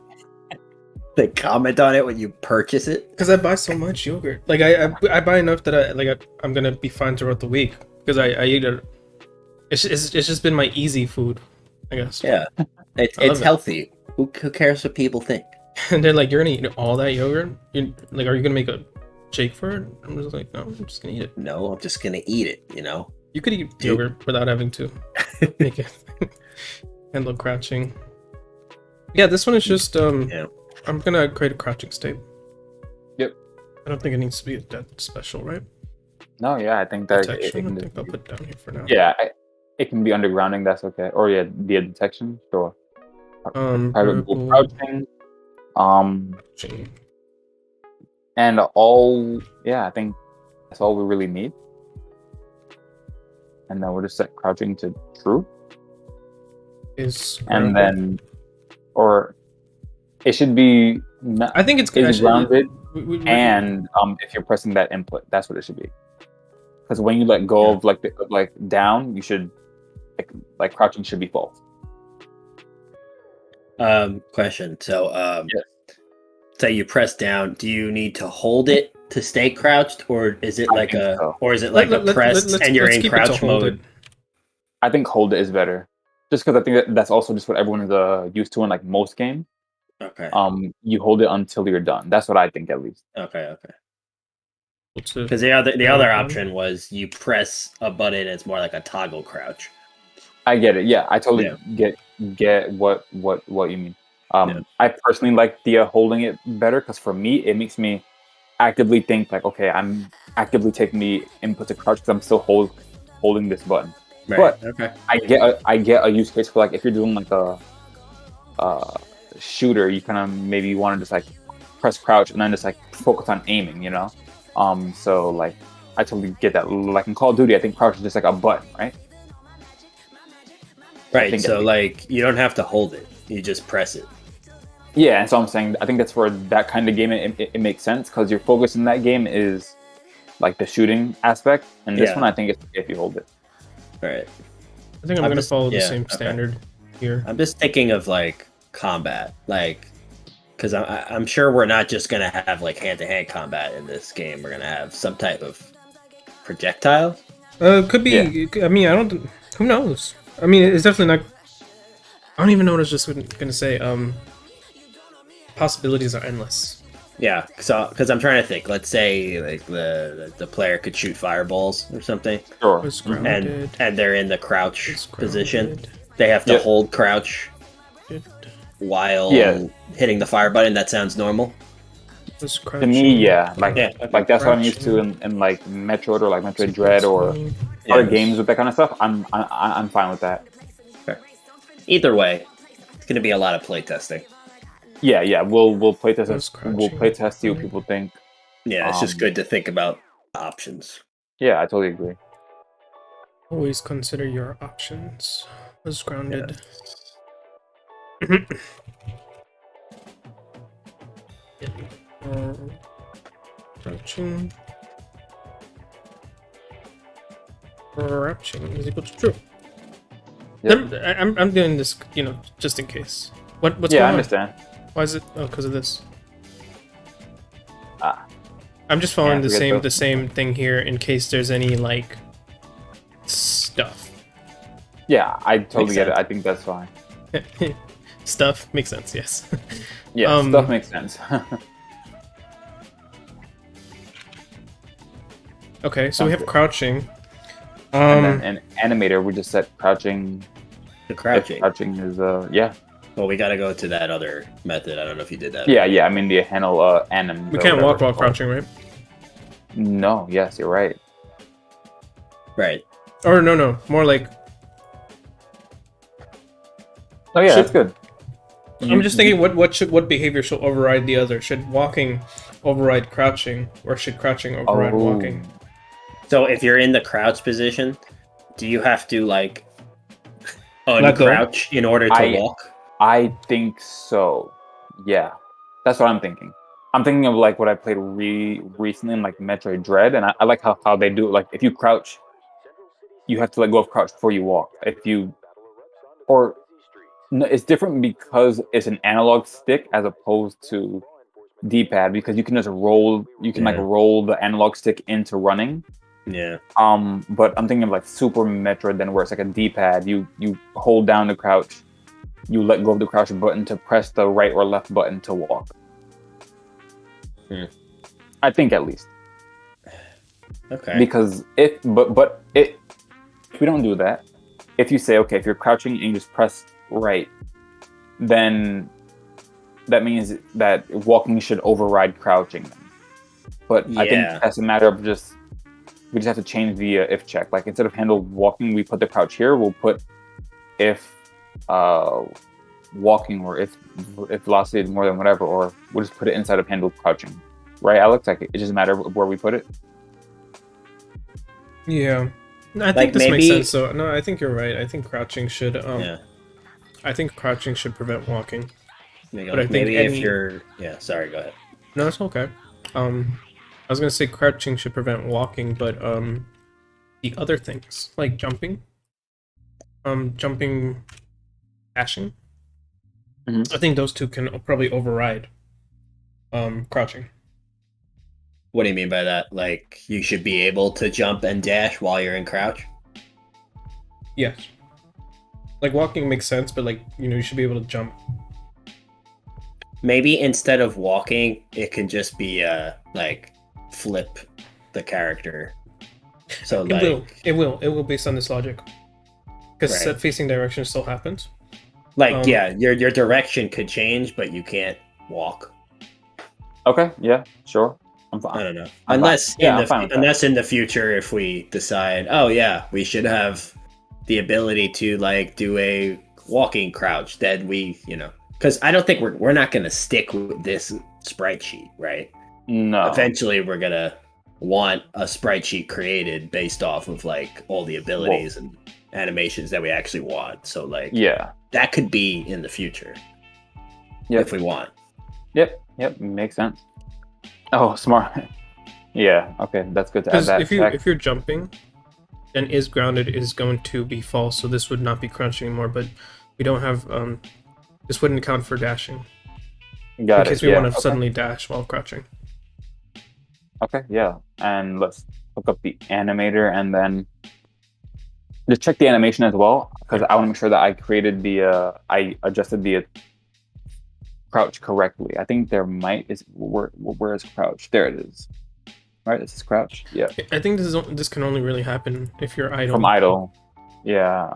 They comment on it when you purchase it. because I buy so much yogurt. Like I buy enough that I'm gonna be fine throughout the week because I eat it. It's just been my easy food, I guess. Yeah, it's I love it. healthy. Who cares what people think? And they're like, "You're gonna eat all that yogurt? Like, are you gonna make a shake for it?" I'm just like, "No, I'm just gonna eat it." No, I'm just gonna eat it. You know. You could eat yogurt without having to make it handle crouching. Yeah, this one is just Yeah. I'm gonna create a crouching state. Yep. I don't think it needs to be that special, right? No, yeah, I think that it Detection. can I just think I'll put down here for now. yeah, it can be undergrounding. That's okay. Or yeah, via detection. Sure. Private pool Purple crouching. crouching. And all. Yeah, I think that's all we really need. And then we'll just set crouching to true, Is and grounded. then, or it should be. I think it's Is grounded, we- and if you're pressing that input, that's what it should be. Because when you let go of like down, you should like crouching should be false. Question. So, Yes. say you press down. Do you need to hold it to stay crouched, or is it I like think a, so. or is it like a press and you're let's in keep it to crouch hold mode? it. I think hold it is better, just because I think that's also just what everyone is used to in like most games. Okay. You hold it until you're done. That's what I think at least. Okay. What's it? Because the other Mhm. option was you press a button. It's more like a toggle crouch. I get it. Yeah, I totally get what you mean. Yeah. I personally like the holding it better because for me it makes me actively think like, okay, I'm actively taking the input to crouch because I'm still holding this button. Right. But Okay. I get a use case for like if you're doing like a shooter, you kind of maybe want to just like press crouch and then just like focus on aiming, you know. So like I totally get that. Like in Call of Duty, I think crouch is just like a button, right? Right. So like you don't have to hold it. You just press it. Yeah, and so I'm saying I think that's for that kind of game it makes sense because your focus in that game is like the shooting aspect, and this one I think it's okay if you hold it. Right. I think I'm gonna follow the same standard here. I'm just thinking of like combat, like because I'm sure we're not just gonna have like hand-to-hand combat in this game. We're gonna have some type of projectile. Could be. Yeah. I mean, I don't. Who knows? I mean, it's definitely not. I don't even know what I was just gonna say. Possibilities are endless. Yeah, so because I'm trying to think. Let's say like the player could shoot fireballs or something. Sure. And they're in the crouch position. They have to hold crouch while hitting the fire button. That sounds normal. To me, yeah. Like that's what I'm used to in like Metroid or like Metroid Dread or other games with that kind of stuff. I'm fine with that. Okay. Either way, it's gonna be a lot of playtesting. Yeah. We'll play test. We'll play test. See what people think. Yeah, it's just good to think about options. Yeah, I totally agree. Always consider your options. Was grounded. Crouching. Crouching is equal to true. Yep. I'm doing this, just in case. What's going on? I understand. Why is it? Oh, because of this. I'm just following the same thing here in case there's any like stuff. Yeah, I totally get it. I think that's fine. Stuff makes sense. Yes. Yeah, stuff makes sense. Okay, so we have crouching. And then an animator, we just set crouching. The crouching. Crouching is Well, we gotta go to that other method. I don't know if you did that. Yeah. I mean the handle anim. We can't walk while crouching, right? No. Yes, you're right. Right. Or no. More like. Oh yeah, that's good. I'm just thinking, what behavior should override the other? Should walking override crouching, or should crouching override walking? So if you're in the crouch position, Do you have to like Let go. uncrouch in order to walk? I think so. Yeah, that's what I'm thinking. I'm thinking of like what I played recently in like Metroid Dread, and I like how they do it. Like if you crouch, you have to let go of crouch before you walk. If you or no, it's different because it's an analog stick as opposed to D-pad because you can just roll. You can like Yeah. roll the analog stick into running. Yeah. But I'm thinking of like Super Metroid then where it's like a D-pad. You hold down the crouch, you let go of the crouch button to press the right or left button to walk. I think at least. Okay. Because if we don't do that, if you say okay, if you're crouching and you just press right, then that means that walking should override crouching. But I think that's a matter of we just have to change the if check. Like instead of handle walking, we put the crouch here. We'll put if walking or if velocity is more than whatever, or we'll just put it inside of handle crouching. Right, Alex? Like it's just a matter of where we put it. Yeah. No, I think this makes sense. So no, I think you're right. I think crouching should I think crouching should prevent walking. But I think if you're sorry, go ahead. No, it's okay. I was gonna say crouching should prevent walking, but the other things like jumping, dashing. I think those two can probably override crouching. What do you mean by that? Like you should be able to jump and dash while you're in crouch? Yes. Like walking makes sense, but like you should be able to jump. Maybe instead of walking, it can just be like flip the character. So it will based on this logic. Because set facing direction still happens. Like your direction could change, but you can't walk. Okay, yeah, sure. I'm fine. I don't know. Unless in the future, if we decide, we should have the ability to like do a walking crouch, then because I don't think we're not gonna stick with this sprite sheet, right? No. Eventually, we're gonna want a sprite sheet created based off of like all the abilities and animations that we actually want. So like, that could be in the future if we want. Yep, makes sense. Oh, smart. Yeah, okay, that's good to add that. If you're jumping, then is grounded is going to be false, so this would not be crouching anymore. But we don't have this wouldn't count for dashing. Got it. In case we want to suddenly dash while crouching. Okay, yeah, and let's hook up the animator and then just check the animation as well because I want to make sure that I created I adjusted the crouch correctly. I think there where is crouch? There it is. Right, this is crouch. Yeah. I think this can only really happen if you're idle. From idle. Yeah.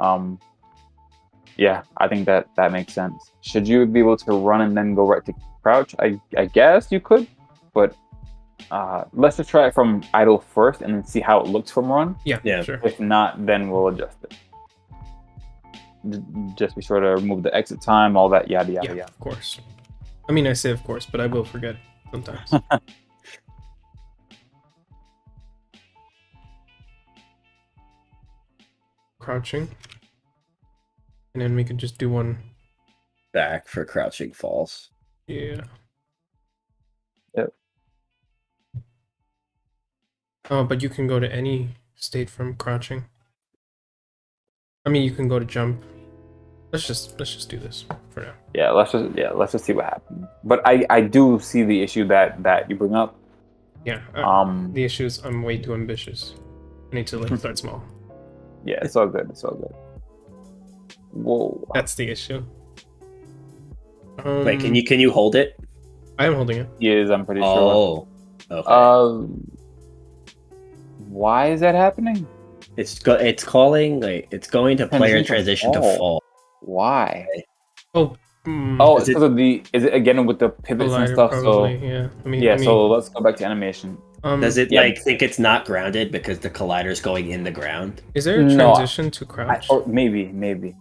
Yeah, I think that makes sense. Should you be able to run and then go right to crouch? I guess you could, but let's just try it from idle first and then see how it looks from run. Yeah, sure. If not, then we'll adjust it. Just be sure to remove the exit time, all that yada yada yada. Of course. I mean, I say of course, but I will forget sometimes. Crouching. And then we could just do one back for crouching falls. Yeah. Yep. Oh, but you can go to any state from crouching. I mean, you can go to jump. Let's just do this for now. Yeah, let's just see what happens. But I do see the issue that you bring up. Yeah. The issue is I'm way too ambitious. I need to like start small. Yeah, it's all good. It's all good. Whoa. That's the issue. Wait, can you hold it? I am holding it. He is, I'm pretty sure. Oh. Okay. Why is that happening? It's calling like it's going to player transition to fall. Why? Oh. It's because of is it again with the pivots and stuff? Probably, so yeah. I mean, so let's go back to animation. Does it think it's not grounded because the collider's going in the ground? Is there a transition to crouch? Or maybe.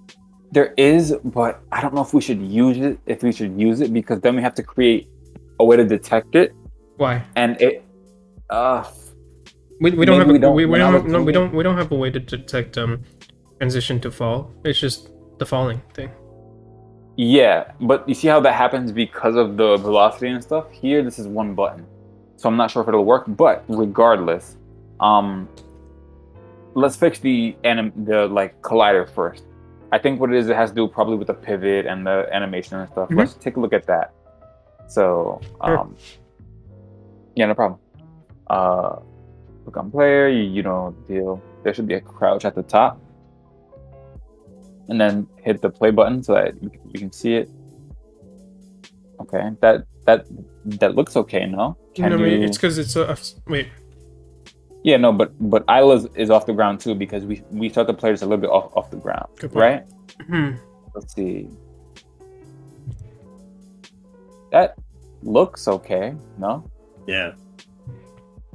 There is, but I don't know if we should use it. If we should use it because then we have to create a way to detect it. Why? And it, we don't have a way to detect transition to fall. It's just the falling thing. Yeah, but you see how that happens because of the velocity and stuff? Here, this is one button. So I'm not sure if it'll work, but regardless, let's fix the like collider first. I think what it is, it has to do probably with the pivot and the animation and stuff. Mhm. Let's take a look at that. So, Sure. yeah, no problem. Click on player, you know the deal. There should be a crouch at the top. And then hit the play button so that you can see it. Okay, that looks okay, no? Can I mean, you... it's because it's wait. Yeah, no, but Isla is off the ground too because we start the players a little bit off the ground, Good point. right? Hmm. Let's see. That looks okay, no? Yeah.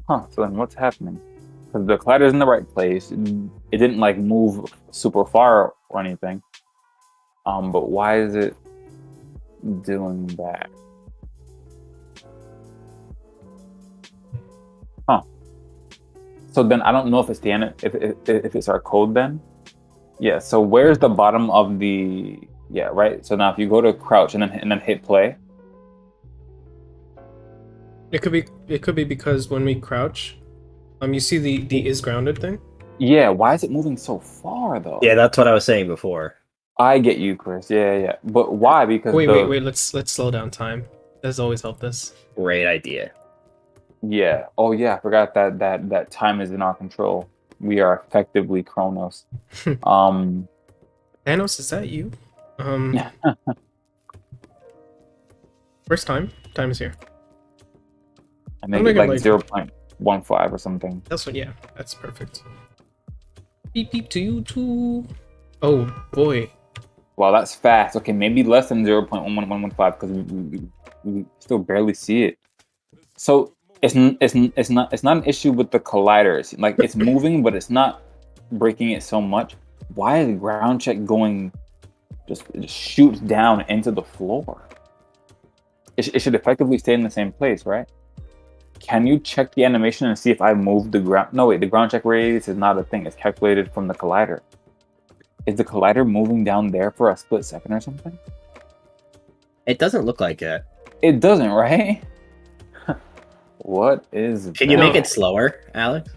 Huh? So then what's happening? Because the collider's in the right place. It didn't like move super far or anything. But why is it doing that? Huh? So then I don't know if it's if it's our code then. Yeah. So where's the bottom of the... Yeah, right. So now if you go to crouch and then hit play. It could be because when we crouch, you see the is grounded thing. Yeah. Why is it moving so far though? Yeah, that's what I was saying before. I get you, Chris. Yeah. But why? Because Wait. Let's slow down time. That's always helped us. Great idea. Yeah. Oh yeah. I forgot that time is in our control. We are effectively Chronos. Thanos, is that you? First time. Time is here. I think it's make it like like- 0.15 or something. That's what. Yeah, that's perfect. Beep beep to you too. Oh boy. Wow, that's fast. Okay, maybe less than 0.11115 because we still barely see it. So it's not an issue with the colliders. Like it's moving, but it's not breaking it so much. Why is ground check going just shoots down into the floor? It should effectively stay in the same place, right? Can you check the animation and see if I moved the ground? No, wait, the ground check radius is not a thing. It's calculated from the collider. Is the collider moving down there for a split second or something? It doesn't look like it. It doesn't, right? What is Can you that? make it slower, Alex?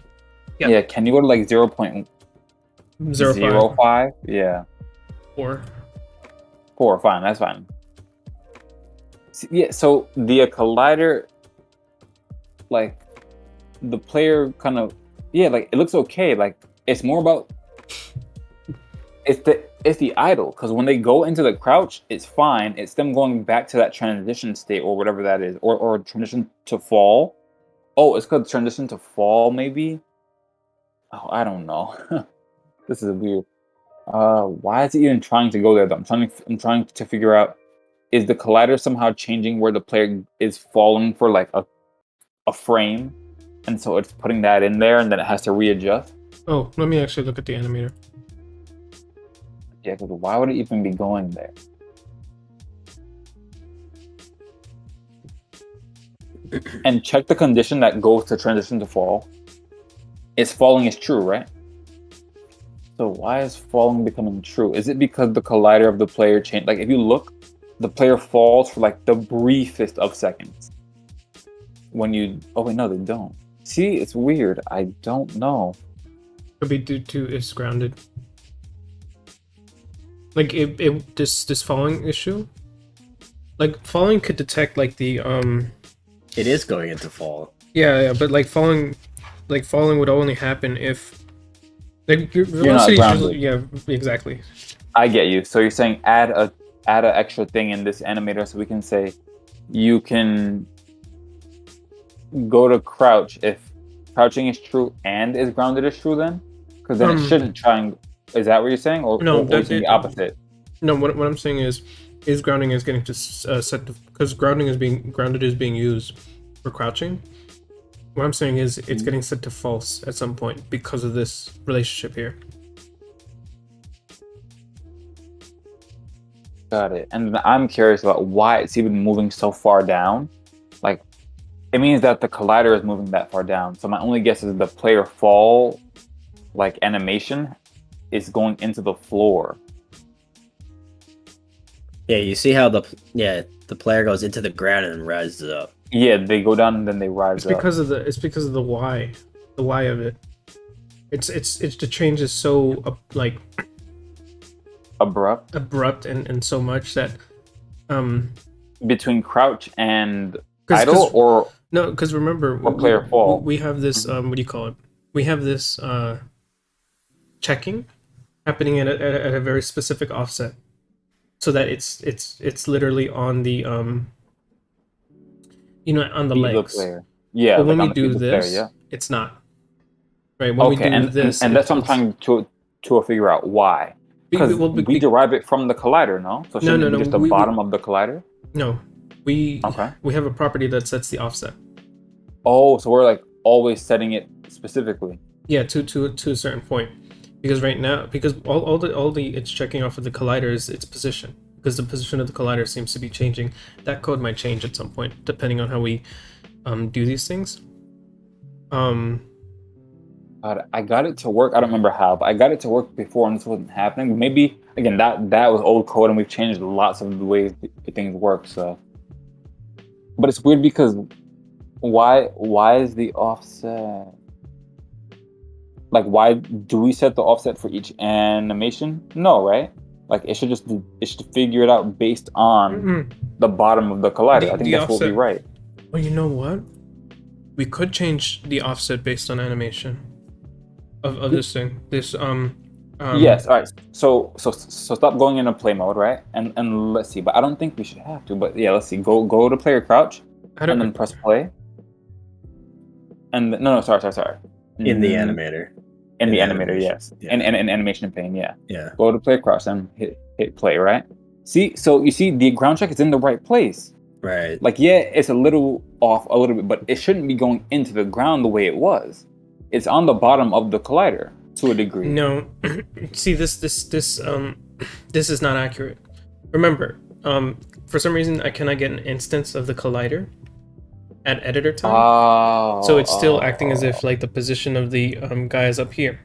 Yeah, can you go to like 0.05? 0.05. Yeah. 4. 4, fine, that's fine. Yeah, so the collider, like the player kind of, yeah, like it looks okay. Like it's more about it's the idle, because when they go into the crouch, it's fine. It's them going back to that transition state or whatever that is, or transition to fall. Oh, it's called transition to fall, maybe. Oh, I don't know. This is weird. Why is it even trying to go there though? I'm trying to figure out, is the collider somehow changing where the player is falling for like a frame, and so it's putting that in there and then it has to readjust? Oh, let me actually look at the animator. Yeah, because why would it even be going there? And check the condition that goes to transition to fall. It's falling is true, right? So why is falling becoming true? Is it because the collider of the player changed? Like if you look, the player falls for like the briefest of seconds. When you... Oh wait, no, they don't. See, it's weird. I don't know. Could be due to is grounded. Like this falling issue. Like falling could detect like the It is going into fall. Yeah, but like falling would only happen if like your You're not velocity grounded. yeah, exactly. I get you. So you're saying add a extra thing in this animator so we can say you can go to crouch if crouching is true and is grounded is true then? Because then it shouldn't try and... Is that what you're saying? Or, No, or that's the opposite? No, what I'm saying is grounding is getting to set because grounded is being used for crouching. What I'm saying is it's getting set to false at some point because of this relationship here. Got it. And I'm curious about why it's even moving so far down. Like, it means that the collider is moving that far down. So my only guess is the player fall, like, animation is going into the floor. Yeah, you see how the player goes into the ground and then rises up. Yeah, they go down and then they rise It's up. because of the why, the why of it. It's the change is so like Abrupt and so much that between crouch and 'cause idle, or no, because remember player fall. we have this what do you call it? We have this checking happening at a very specific offset, so that it's literally on the on the the legs. player. Yeah, But when like we on the do feet of the this, player, it's not. Right, when we okay, do this, and that's what I'm trying to figure out why. Because we derive it from the collider, no? So shouldn't it be just the bottom of the collider? No, we Okay. we have a property that sets the offset. Oh, so we're like always setting it specifically. Yeah, to a certain point, because right now, because all the it's checking off of the collider is its position, because the position of the collider seems to be changing. That code might change at some point depending on how we do these things. God, I got it to work. I don't remember how, but I got it to work before and this wasn't happening. Maybe again that was old code and we've changed lots of the ways things work. So, but it's weird because why is the offset? Like, why do we set the offset for each animation? No, right? Like it should figure it out based on the bottom of the collider. I think that's what we write. Well, you know what? We could change the offset based on animation of this thing. This yes. All right. So stop going into play mode, right? And let's see. But I don't think we should have to. But yeah, let's see. Go to player crouch, and then press play. And no, sorry. In the animator. In the animator, yes. Yeah. And animation pane, yeah. Yeah. Go to player crouch and hit play, right? See, so you see the ground check is in the right place. Right. Like, yeah, it's a little off a little bit, but it shouldn't be going into the ground the way it was. It's on the bottom of the collider to a degree. No, see this is not accurate. Remember, for some reason I cannot get an instance of the collider at editor time. So it's still acting as if like the position of the guy is up here.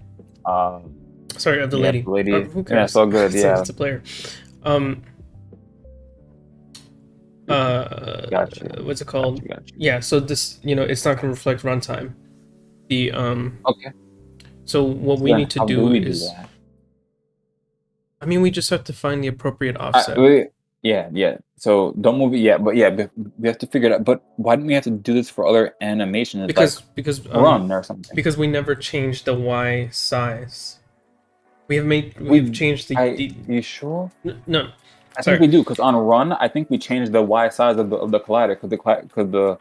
Sorry, of the lady. The lady. Who cares? Yeah, it's all good. Yeah, it's a player. Gotcha. What's it called? Gotcha. Yeah, so this, it's not going to reflect runtime. The okay. So what we need to do is do that? I mean, we just have to find the appropriate offset. Yeah. So don't move it yet, but yeah, we have to figure it out. But why didn't we have to do this for other animations? Because run or something. Because we never changed the Y size. We've changed the. You sure? No. I think we do, because on run, I think we changed the Y size of the collider because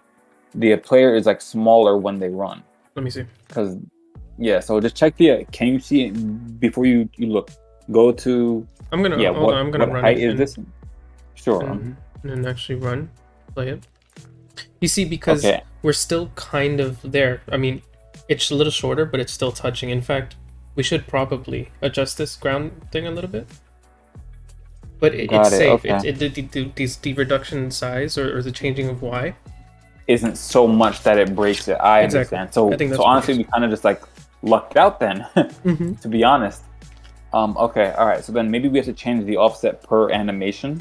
the player is like smaller when they run. Let me see. Because so just check the. Can you see it before you look? Go to. I'm gonna. Yeah. Hold on. I'm gonna what run. Height is this? Sure. And then actually play it. You see, because we're still kind of there. I mean, it's a little shorter, but it's still touching. In fact, we should probably adjust this ground thing a little bit. But it's safe. Okay. The reduction in size or the changing of Y isn't so much that it breaks it. I understand. So honestly, we kind of just like lucked out then, to be honest. Okay, all right. So then maybe we have to change the offset per animation,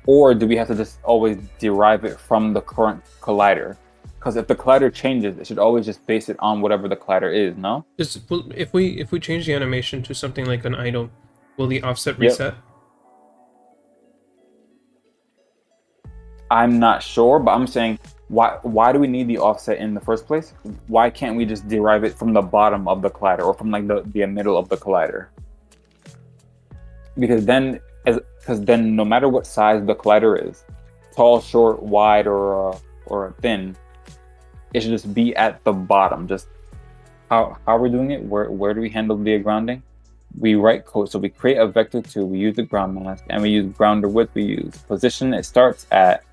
or do we have to just always derive it from the current collider? Because if the collider changes, it should always just base it on whatever the collider is. No. If we change the animation to something like an idle, will the offset reset? I'm not sure, but I'm saying why do we need the offset in the first place? Why can't we just derive it from the bottom of the collider or from like the middle of the collider? Because then no matter what size the collider is, tall, short, wide, or thin, it should just be at the bottom. Just how we're doing it. Where do we handle the grounding? We write code, so we create a vector 2. We use the ground mask, and we use grounder width. We use position. It starts at.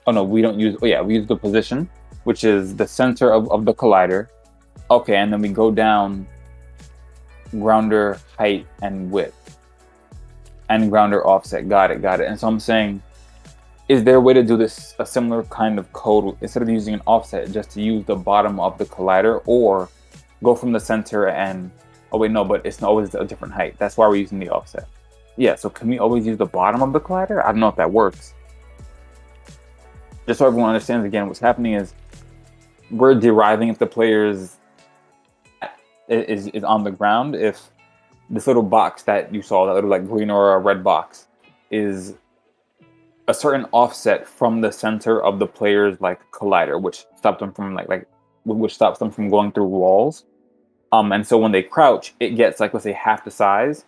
Oh no, we don't use. Oh yeah, we use the position, which is the center of the collider. Okay, and then we go down. Grounder height and width, and grounder offset. Got it. And so I'm saying, is there a way to do this a similar kind of code instead of using an offset, just to use the bottom of the collider, or go from the center and Oh wait, no, but it's always a different height. That's why we're using the offset. Yeah, so can we always use the bottom of the collider? I don't know if that works. Just so everyone understands again, what's happening is we're deriving if the player's is on the ground. If this little box that you saw, that little like green or a red box, is a certain offset from the center of the player's like collider, which stops them from which stops them from going through walls. And so when they crouch, it gets like, let's say, half the size.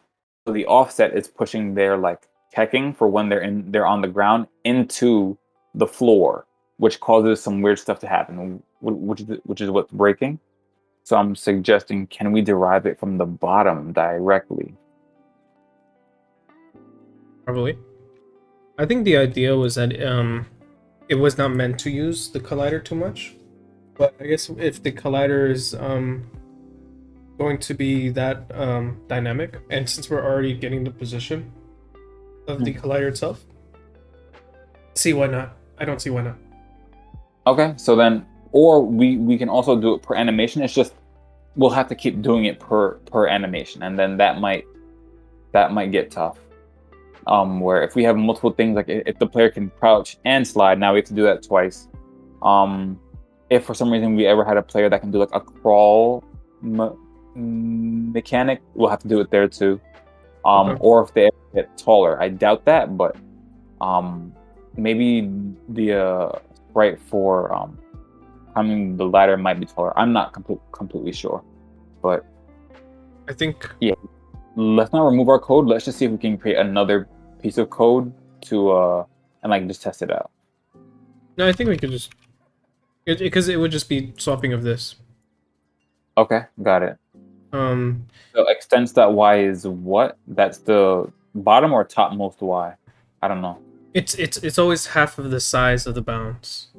So the offset is pushing their like teching for when they're on the ground into the floor, which causes some weird stuff to happen, which is what's breaking. So I'm suggesting, can we derive it from the bottom directly? Probably. I think the idea was that it was not meant to use the collider too much, but I guess if the collider is going to be that dynamic, and since we're already getting the position of the collider itself, see why not? I don't see why not. Okay, so then, or we can also do it per animation. It's just we'll have to keep doing it per animation, and then that might get tough. Where if we have multiple things, like if the player can crouch and slide, now we have to do that twice. If for some reason we ever had a player that can do like a crawl mechanic, we'll have to do it there too. Okay. Or if they ever get taller, I doubt that, but maybe the sprite for climbing the ladder might be taller. I'm not completely sure, but I think yeah. Let's not remove our code. Let's just see if we can create another piece of code to and like just test it out. no, I think we could just because it would just be swapping of this. Okay, got it. Um, So extents.y is what? That's the bottom or topmost y? I don't know. it's always half of the size of the bounds.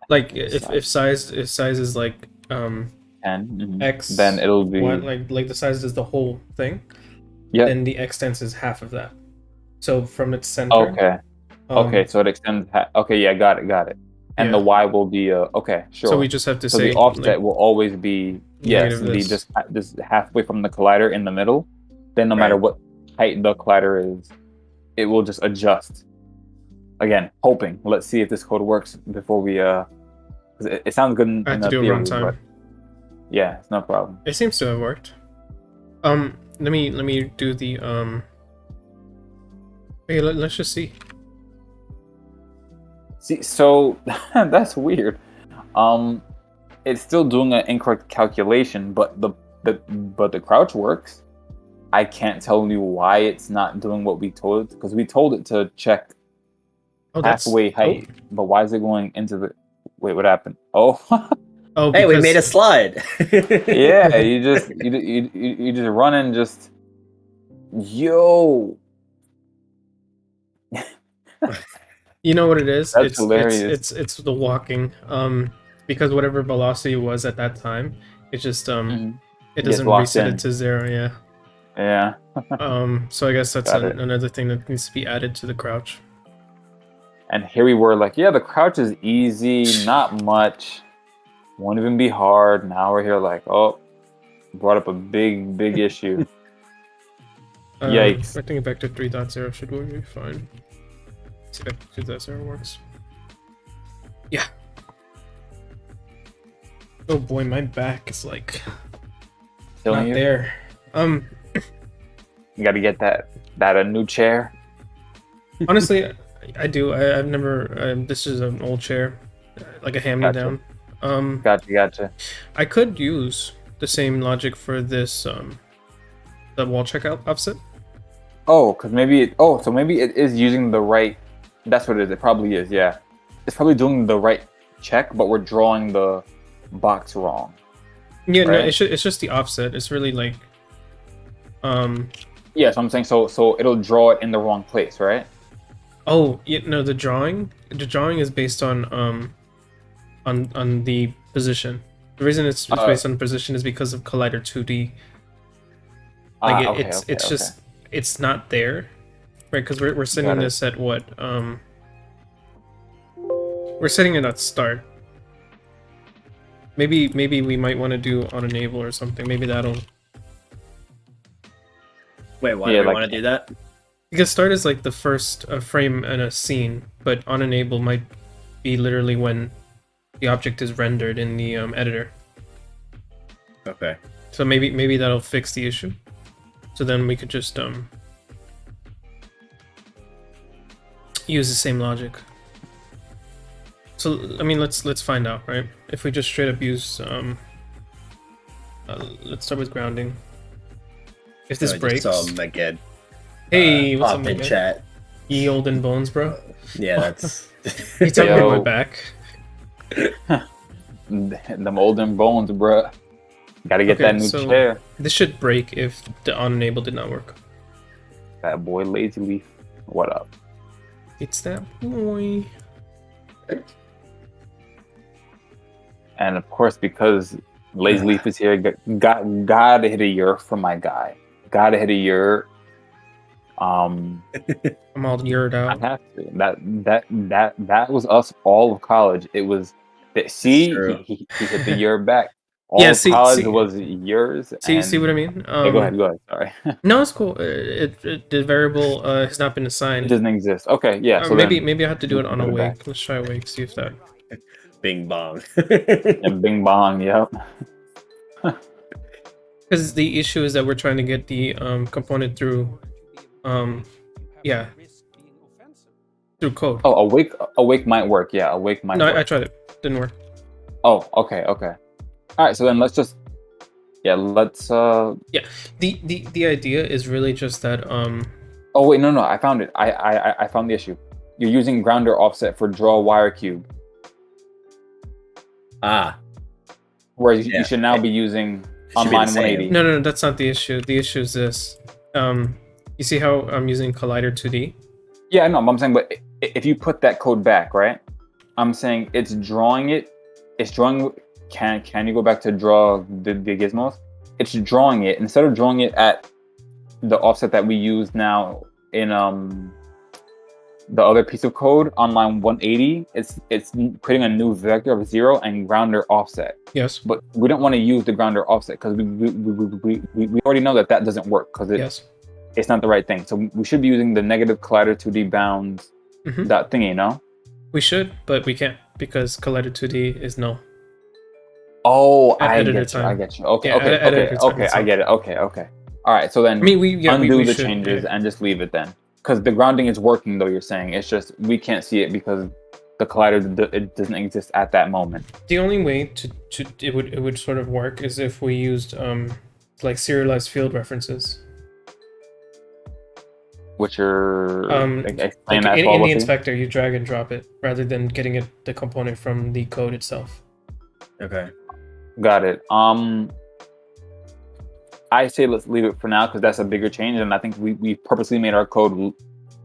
Like if size is like 10. x, Then it'll be what like the size is the whole thing. yeah. Then the extents is half of that. So from its center. Okay. Okay, so it extends. Okay, yeah, got it. And the Yeah. y will be okay, sure. So we just have to So say the offset like, will always be yes, negative indeed, this. just halfway from the collider in the middle. Then no matter Right. what height the collider is, it will just adjust. Again, hoping. Let's see if this code works before we 'cause it sounds good in I have to the do a theory, runtime. but yeah, it's no problem. It seems to have worked. Let me do the Hey, let's just see. See, so that's weird. It's still doing an incorrect calculation, but the crouch works. I can't tell you why it's not doing what we told it, because we told it to check Oh, that's halfway height, but why is it going into the? Wait, what happened? Oh, Oh, Hey, we because made a slide. yeah, you just run and just yo. you know what it is? That's hilarious. It's the walking. Because whatever velocity was at that time, it just Mhm. it Gets doesn't locked reset in. it to 0. Yeah. Yeah, So I guess that's Got it. another thing that needs to be added to the crouch. and here we were like, yeah, the crouch is easy, not much, won't even be hard. Now we're here like, oh, brought up a big issue. Yikes. Recting it back to 3.0 should be fine. See if 2.0 works. Yeah. Oh boy, my back is like Killing not you? there. You got to get that a new chair. Honestly, I do. I've never. This is an old chair, like a hand-me-down. Gotcha. I could use the same logic for this the wall checkout offset. Oh, because so maybe it is using the right. That's what it is. It probably is. Yeah, it's probably doing the right check, but we're drawing the box wrong. Yeah, no, Right. it's just the offset. It's really like Yeah, so I'm saying so it'll draw it in the wrong place, right? oh, yeah, no, the drawing is based on the position. The reason it's based on position is because of Collider 2D. Like it's just it's not there, right? Because we're setting this at what we're setting it at start. Maybe we might want to do on enable or something. Maybe that'll. Wait, why Yeah, do we like want to do that? Because start is like the first frame in a scene, but on enable might be literally when the object is rendered in the editor. Okay. So maybe that'll fix the issue. So then we could just use the same logic. So I mean, let's find out, right? If we just straight up use let's start with grounding. If this I just breaks, saw Meged hey, what's up, pop in man? chat. Ye olden bones, bro. Yeah, that's. You tell me Yo. my back. them olden bones, bruh. Gotta get Okay, that new so- chair. This should break if the on enable did not work. That boy Lazy Leaf. What up? It's that boy. And of course, because Lazy Leaf is here, gotta hit a year for my guy. Gotta hit a year. I'm all yurred I out. have to. That was us all of college. It was that. See, true. he hit the year back. All Yeah, of see- college see- was years. See what I mean? Yeah, go ahead. Sorry, No, it's cool. The variable has not been it assigned. doesn't exist. Okay, yeah. So maybe then, maybe I have to do it on put it back. awake. Let's try awake. See if that. Bing bong. And Bing Bong. Yep. Because the issue is that we're trying to get the component through, yeah, through code. Oh, awake might work. Yeah, awake might No, work. I tried it. Didn't work. Oh, okay. All right. So then let's just. Yeah, let's. The idea is really just that Oh wait, no. I found it. I found the issue. You're using grounder offset for draw wire cube, Ah, whereas Yeah. you should now be using should be the online same. 180. no, that's not the issue. The issue is this. You see how I'm using Collider 2D? Yeah, I know. I'm saying, but if you put that code back, right? I'm saying it's drawing it. It's drawing. Can you go back to draw the gizmos? It's drawing it instead of drawing it at the offset that we use now in the other piece of code on line 180. It's creating a new vector of 0 and grounder offset. Yes. But we don't want to use the grounder offset because we already know that doesn't work because Yes. it's not the right thing. So we should be using the negative collider 2D bounds Mhm. that thingy, no? We should, but we can't because Collider 2D is null. Oh, At I editor get you. I time. get you. Okay, Yeah, okay, at editor time okay. I itself. get it. Okay. All right. So then I mean, we undo the should, changes yeah. and just leave it then, because the grounding is working. Though you're saying it's just we can't see it because the collider it doesn't exist at that moment. The only way to it would sort of work is if we used like serialized field references. Which are explain Like that in the policy. inspector, you drag and drop it rather than getting the component from the code itself. okay. Got it. I say let's leave it for now because that's a bigger change, and I think we purposely made our code,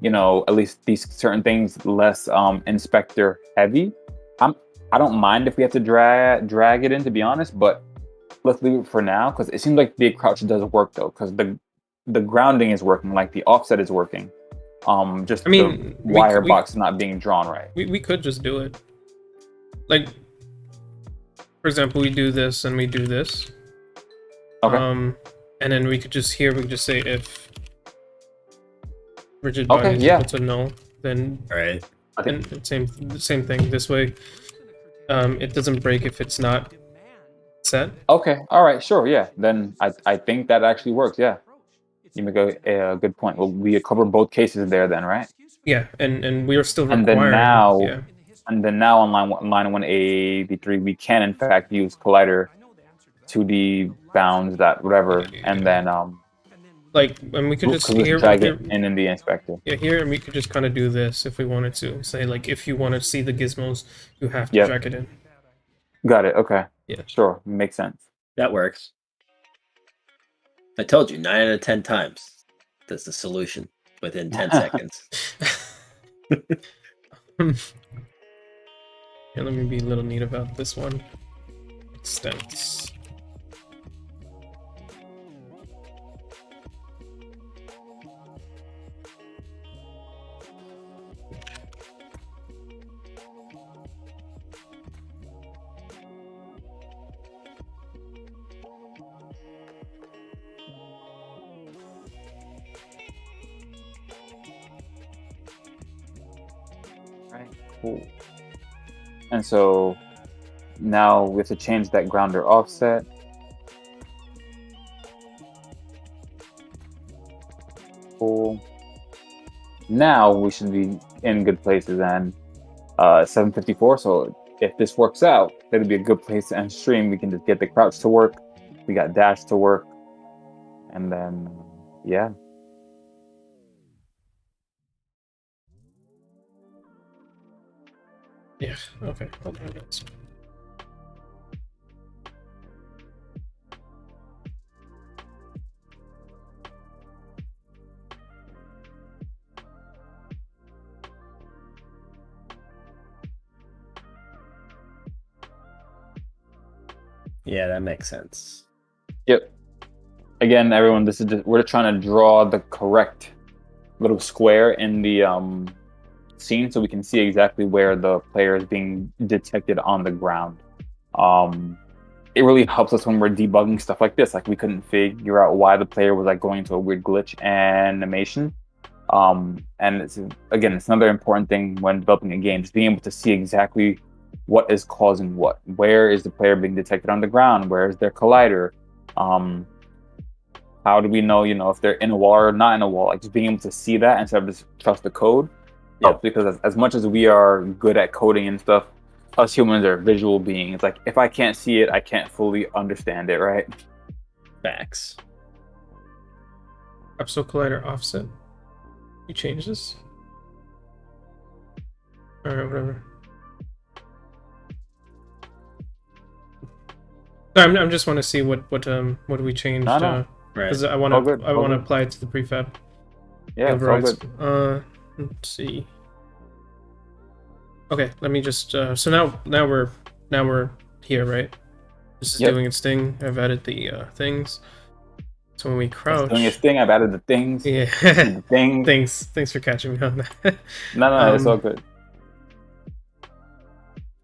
at least these certain things less inspector heavy. I don't mind if we have to drag it in, to be honest, but let's leave it for now because it seems like the crouch does work though, because the grounding is working, like the offset is working. Just I mean, the wire box not being drawn right. We could just do it. Like, for example, we do this and we do this. Okay. And then we could just say if rigid Okay, body is yeah. equal to null, then All right. and the same thing this way. It doesn't break if it's not set. Okay. All right. Sure. Yeah. Then I think that actually works. Yeah. You make a good point. Well, we cover both cases there then, right? Yeah, and we are still And requiring. then now on line 183, we can in fact use collider 2D bounds that whatever, and then like, and we could just drag it in the inspector. Yeah, here, and we could just kind of do this if we wanted to. Say, like, if you want to see the gizmos, you have to Yep. drag it in. Got it. Okay. Yeah. Sure. Makes sense. That works. I told you 9 out of 10 times. That's the solution within 10 seconds. Yeah, let me be a little neat about this one. Extents. Cool. And so now we have to change that grounder offset. Cool. Now we should be in good places and 7:54. So if this works out, it'll be a good place to end stream. We can just get the crouch to work. We got dash to work. And then, yeah. Yeah. Okay. Okay. Yeah, that makes sense. Yep. Again, everyone, this is just, we're trying to draw the correct little square in the scene so we can see exactly where the player is being detected on the ground. It really helps us when we're debugging stuff like this. Like we couldn't figure out why the player was like going into a weird glitch animation. And it's another important thing when developing a game, just being able to see exactly what is causing what. Where is the player being detected on the ground? Where is their collider? How do we know, if they're in a wall or not in a wall? Like just being able to see that instead of just trust the code helps, because as much as we are good at coding and stuff, us humans are visual beings. Like if I can't see it, I can't fully understand it, right? Facts. Capsule collider offset. You change this? Alright, whatever. No, I'm just want to see what we changed. No. Because Right. I want to apply it to the prefab. Yeah, it's all good. Let's see. Okay, let me just. So now we're here, right? This is doing its thing. I've added the things. So when we crouch, it's doing its thing. I've added the things. Yeah. The things. Thanks for catching me on that. No, it's all good.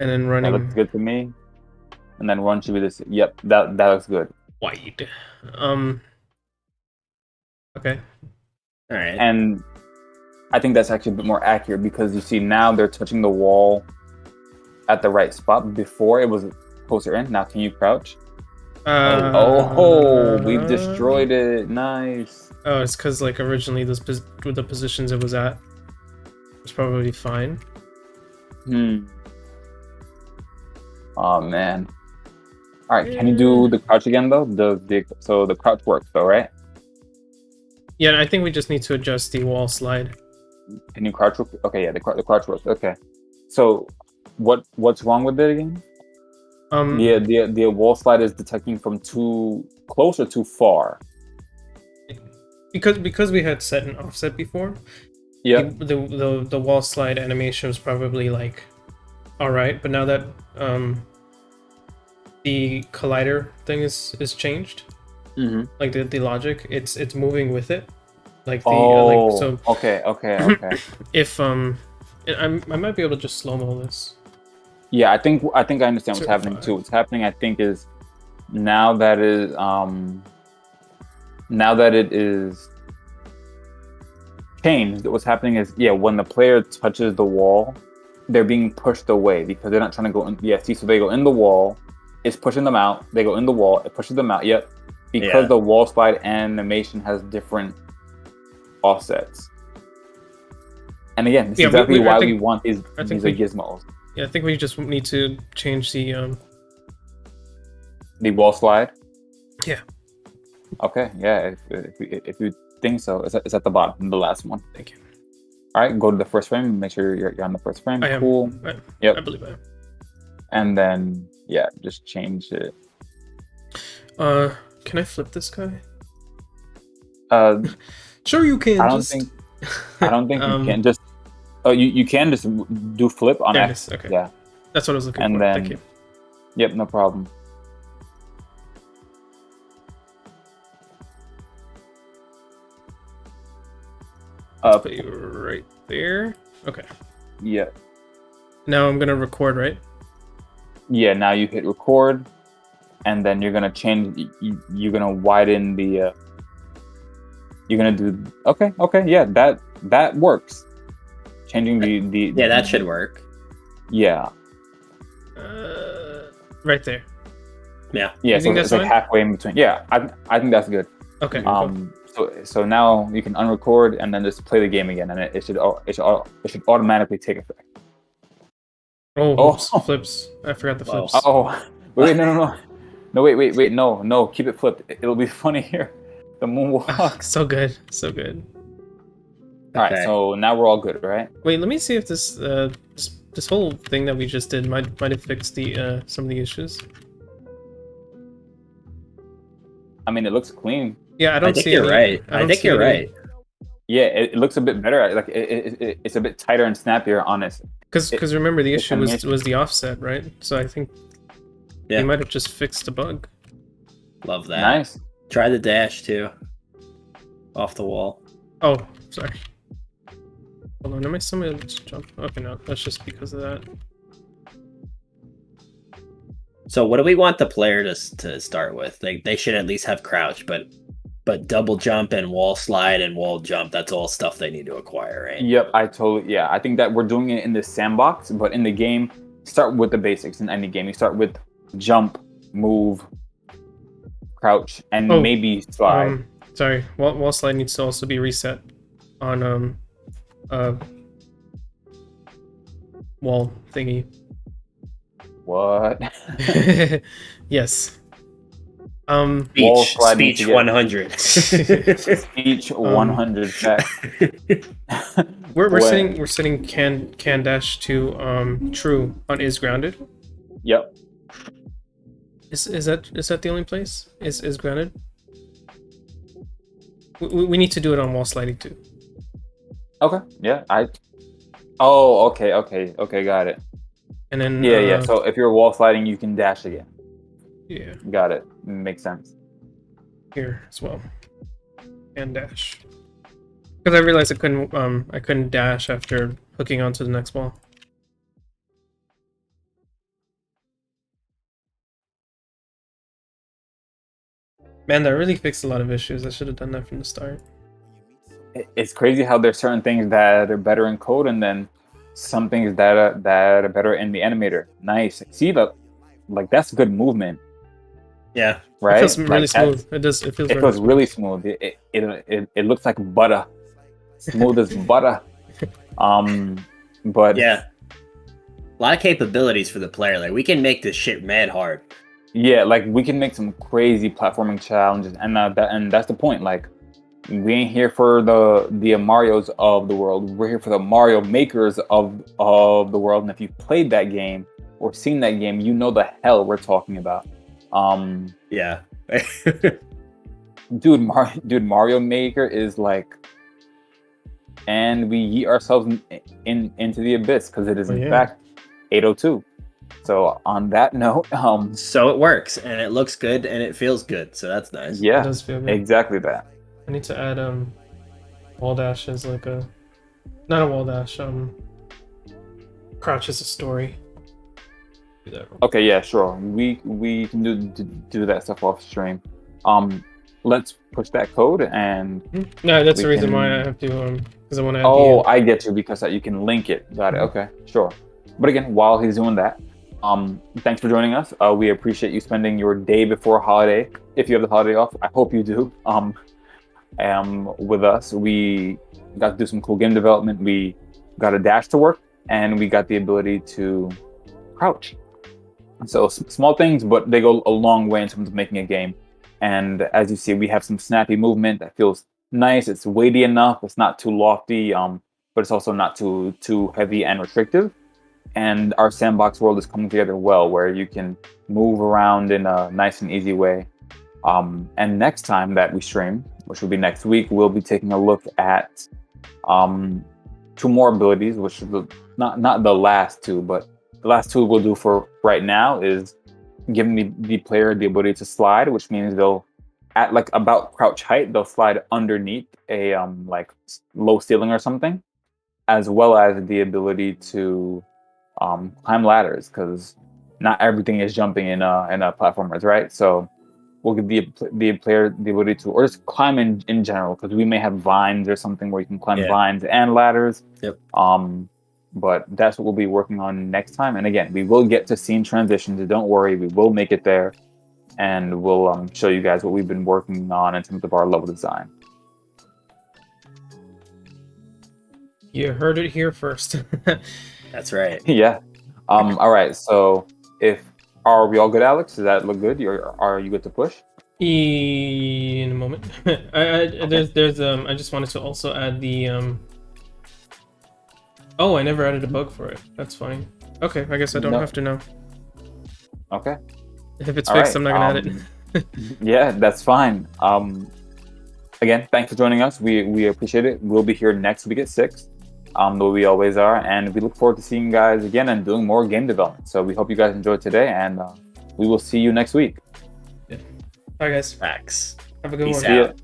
And then running. That looks good to me. And then run should be this. Yep, that looks good. Wide. Okay. All right. And I think that's actually a bit more accurate because you see now they're touching the wall at the right spot. Before it was closer in. Now can you crouch? We've destroyed it. Nice. Oh, it's because like originally with the positions it was at, it's probably fine. Oh man. All right, can you do the crouch again though? So the crouch works though, right? Yeah, I think we just need to adjust the wall slide. Can you crouch? Okay, yeah, the crouch works. Okay. So what's wrong with it again? The wall slide is detecting from too close or too far. Because we had set an offset before. Yeah. The wall slide animation was probably like all right, but now that the collider thing is changed, like the logic, it's moving with it, like the okay. If I might be able to just slow-mo this. Yeah, I think I understand what's happening too. What's happening, I think, is now that it is changed. What's happening is, when the player touches the wall, they're being pushed away because they're not trying to go in. Yeah, see, so they go in the wall, it's pushing them out. They go in the wall, it pushes them out. Yep, because the wall slide animation has different offsets. And again, this is exactly why we want these gizmos. Yeah, I think we just need to change the wall slide. Yeah. Okay. Yeah. If you think so, it's at the bottom, the last one. Thank you. All right. Go to the first frame. Make sure you're on the first frame. I am. Cool. I believe I am. And then just change it. Can I flip this guy? Sure you can. I don't think you can. Just you can just do flip on X. Okay. Yeah. That's what I was looking and for. Then, thank you. Yep, no problem. Put you right there. Okay. Yeah. Now I'm gonna record, right? Yeah. Now you hit record, and then you're gonna change. You're gonna widen the. You're gonna do. Okay. Yeah. That works. Changing the that should work. Yeah. Right there. Yeah. Yeah. You So think it's that's like fine? halfway in between. Yeah, I think that's good. Okay. Cool. So now you can unrecord and then just play the game again, and it should automatically take effect. Oh, Oh, oops, flips. I forgot the Whoa. flips. oh, wait, no, wait, no, keep it flipped. It'll be funny here. The moonwalk. So good, so good. All right, Okay. so now we're all good, right? Wait, let me see if this whole thing that we just did might have fixed the some of the issues. I mean, it looks clean. Yeah, I I don't think see you're any. right. I I don't think see you're any. right. Yeah, it looks a bit better. Like it's a bit tighter and snappier on it. Because remember the it's issue animation. was the offset, right? So I think Yeah. they might have just fixed the bug. Love that. Nice. Try the dash too. Off the wall. Oh, sorry. Hold on, am I still able to jump? Okay, no, that's just because of that. So what do we want the player to start with? They should at least have crouch, but double jump and wall slide and wall jump, that's all stuff they need to acquire, right? Yep, I think that we're doing it in this sandbox, but in the game, start with the basics in any game. You start with jump, move, crouch, and Oh, maybe slide. Sorry, wall slide needs to also be reset on wall thingy. What? Yes. Wall slide needs to Speech get 100. each 100 sec. we're What? setting can dash to true on is grounded. Yep. Is that the only place? Is grounded? We need to do it on wall sliding too. Okay. Yeah. Oh, okay, got it. And then Yeah. So if you're wall sliding, you can dash again. yeah, Got it. Makes sense. here as well. And dash. Because I realized I couldn't dash after hooking onto the next wall. Man, that really fixed a lot of issues. I should have done that from the start. It's crazy how there's certain things that are better in code, and then some things that are better in the animator. Nice. See that? Like that's good movement, Yeah. right? It feels really Like that- smooth. It does. It feels. It Really feels smooth. really smooth. It looks like butter, smooth as butter. But Yeah. A lot of capabilities for the player. Like we can make this shit mad hard. yeah, like we can make some crazy platforming challenges, and that's the point. Like we ain't here for the Marios of the world. We're here for the Mario makers of the world. And if you've played that game or seen that game, you know the hell we're talking about. Yeah. Dude, Mario Maker is like, and we yeet ourselves into the abyss because it is in fact 802. So on that note, So it works and it looks good and it feels good. So that's nice. yeah, It does feel good. exactly that. I need to add wall dash as like a not a wall dash crouch as a story. Do that real Okay, yeah, sure. We can do that stuff off stream. Let's push that code and quick. No, that's we the reason why I can- have to because I want to add oh, the I get you because that you can link it. Got it. Okay, sure. But again, while he's doing that, thanks for joining us. We appreciate you spending your day before holiday. If you have the holiday off, I hope you do. With us, we got to do some cool game development. We got a dash to work, and we got the ability to crouch. So small things, but they go a long way in terms of making a game. And as you see, we have some snappy movement that feels nice. It's weighty enough. It's not too lofty, but it's also not too heavy and restrictive. And our sandbox world is coming together well, where you can move around in a nice and easy way. And next time that we stream, which will be next week, we'll be taking a look at two more abilities, which are not the last two, but the last two we'll do for right now is giving the player the ability to slide, which means they'll at like about crouch height, they'll slide underneath a like low ceiling or something, as well as the ability to climb ladders, because not everything is jumping in a platformers, right? So we'll give the player the ability to, or just climb in general, because we may have vines or something where you can climb Yeah. vines and ladders. Yep. but that's what we'll be working on next time. And again, we will get to scene transitions. Don't worry, we will make it there, and we'll show you guys what we've been working on in terms of our level design. You heard it here first. That's right. Yeah. All right. So, are we all good, Alex? Does that look good? Are you good to push? In a moment. I just wanted to also add the Oh, I never added a bug for it. That's fine. Okay, I guess I don't No. have to now. Okay. If it's All fixed, right. I'm not gonna add it. Yeah, that's fine. Again, thanks for joining us. We appreciate it. We'll be here next week at 6, the way we always are, and we look forward to seeing you guys again and doing more game development. So we hope you guys enjoyed today, and we will see you next week. Bye, guys. Facts. Have a good Peace one. out.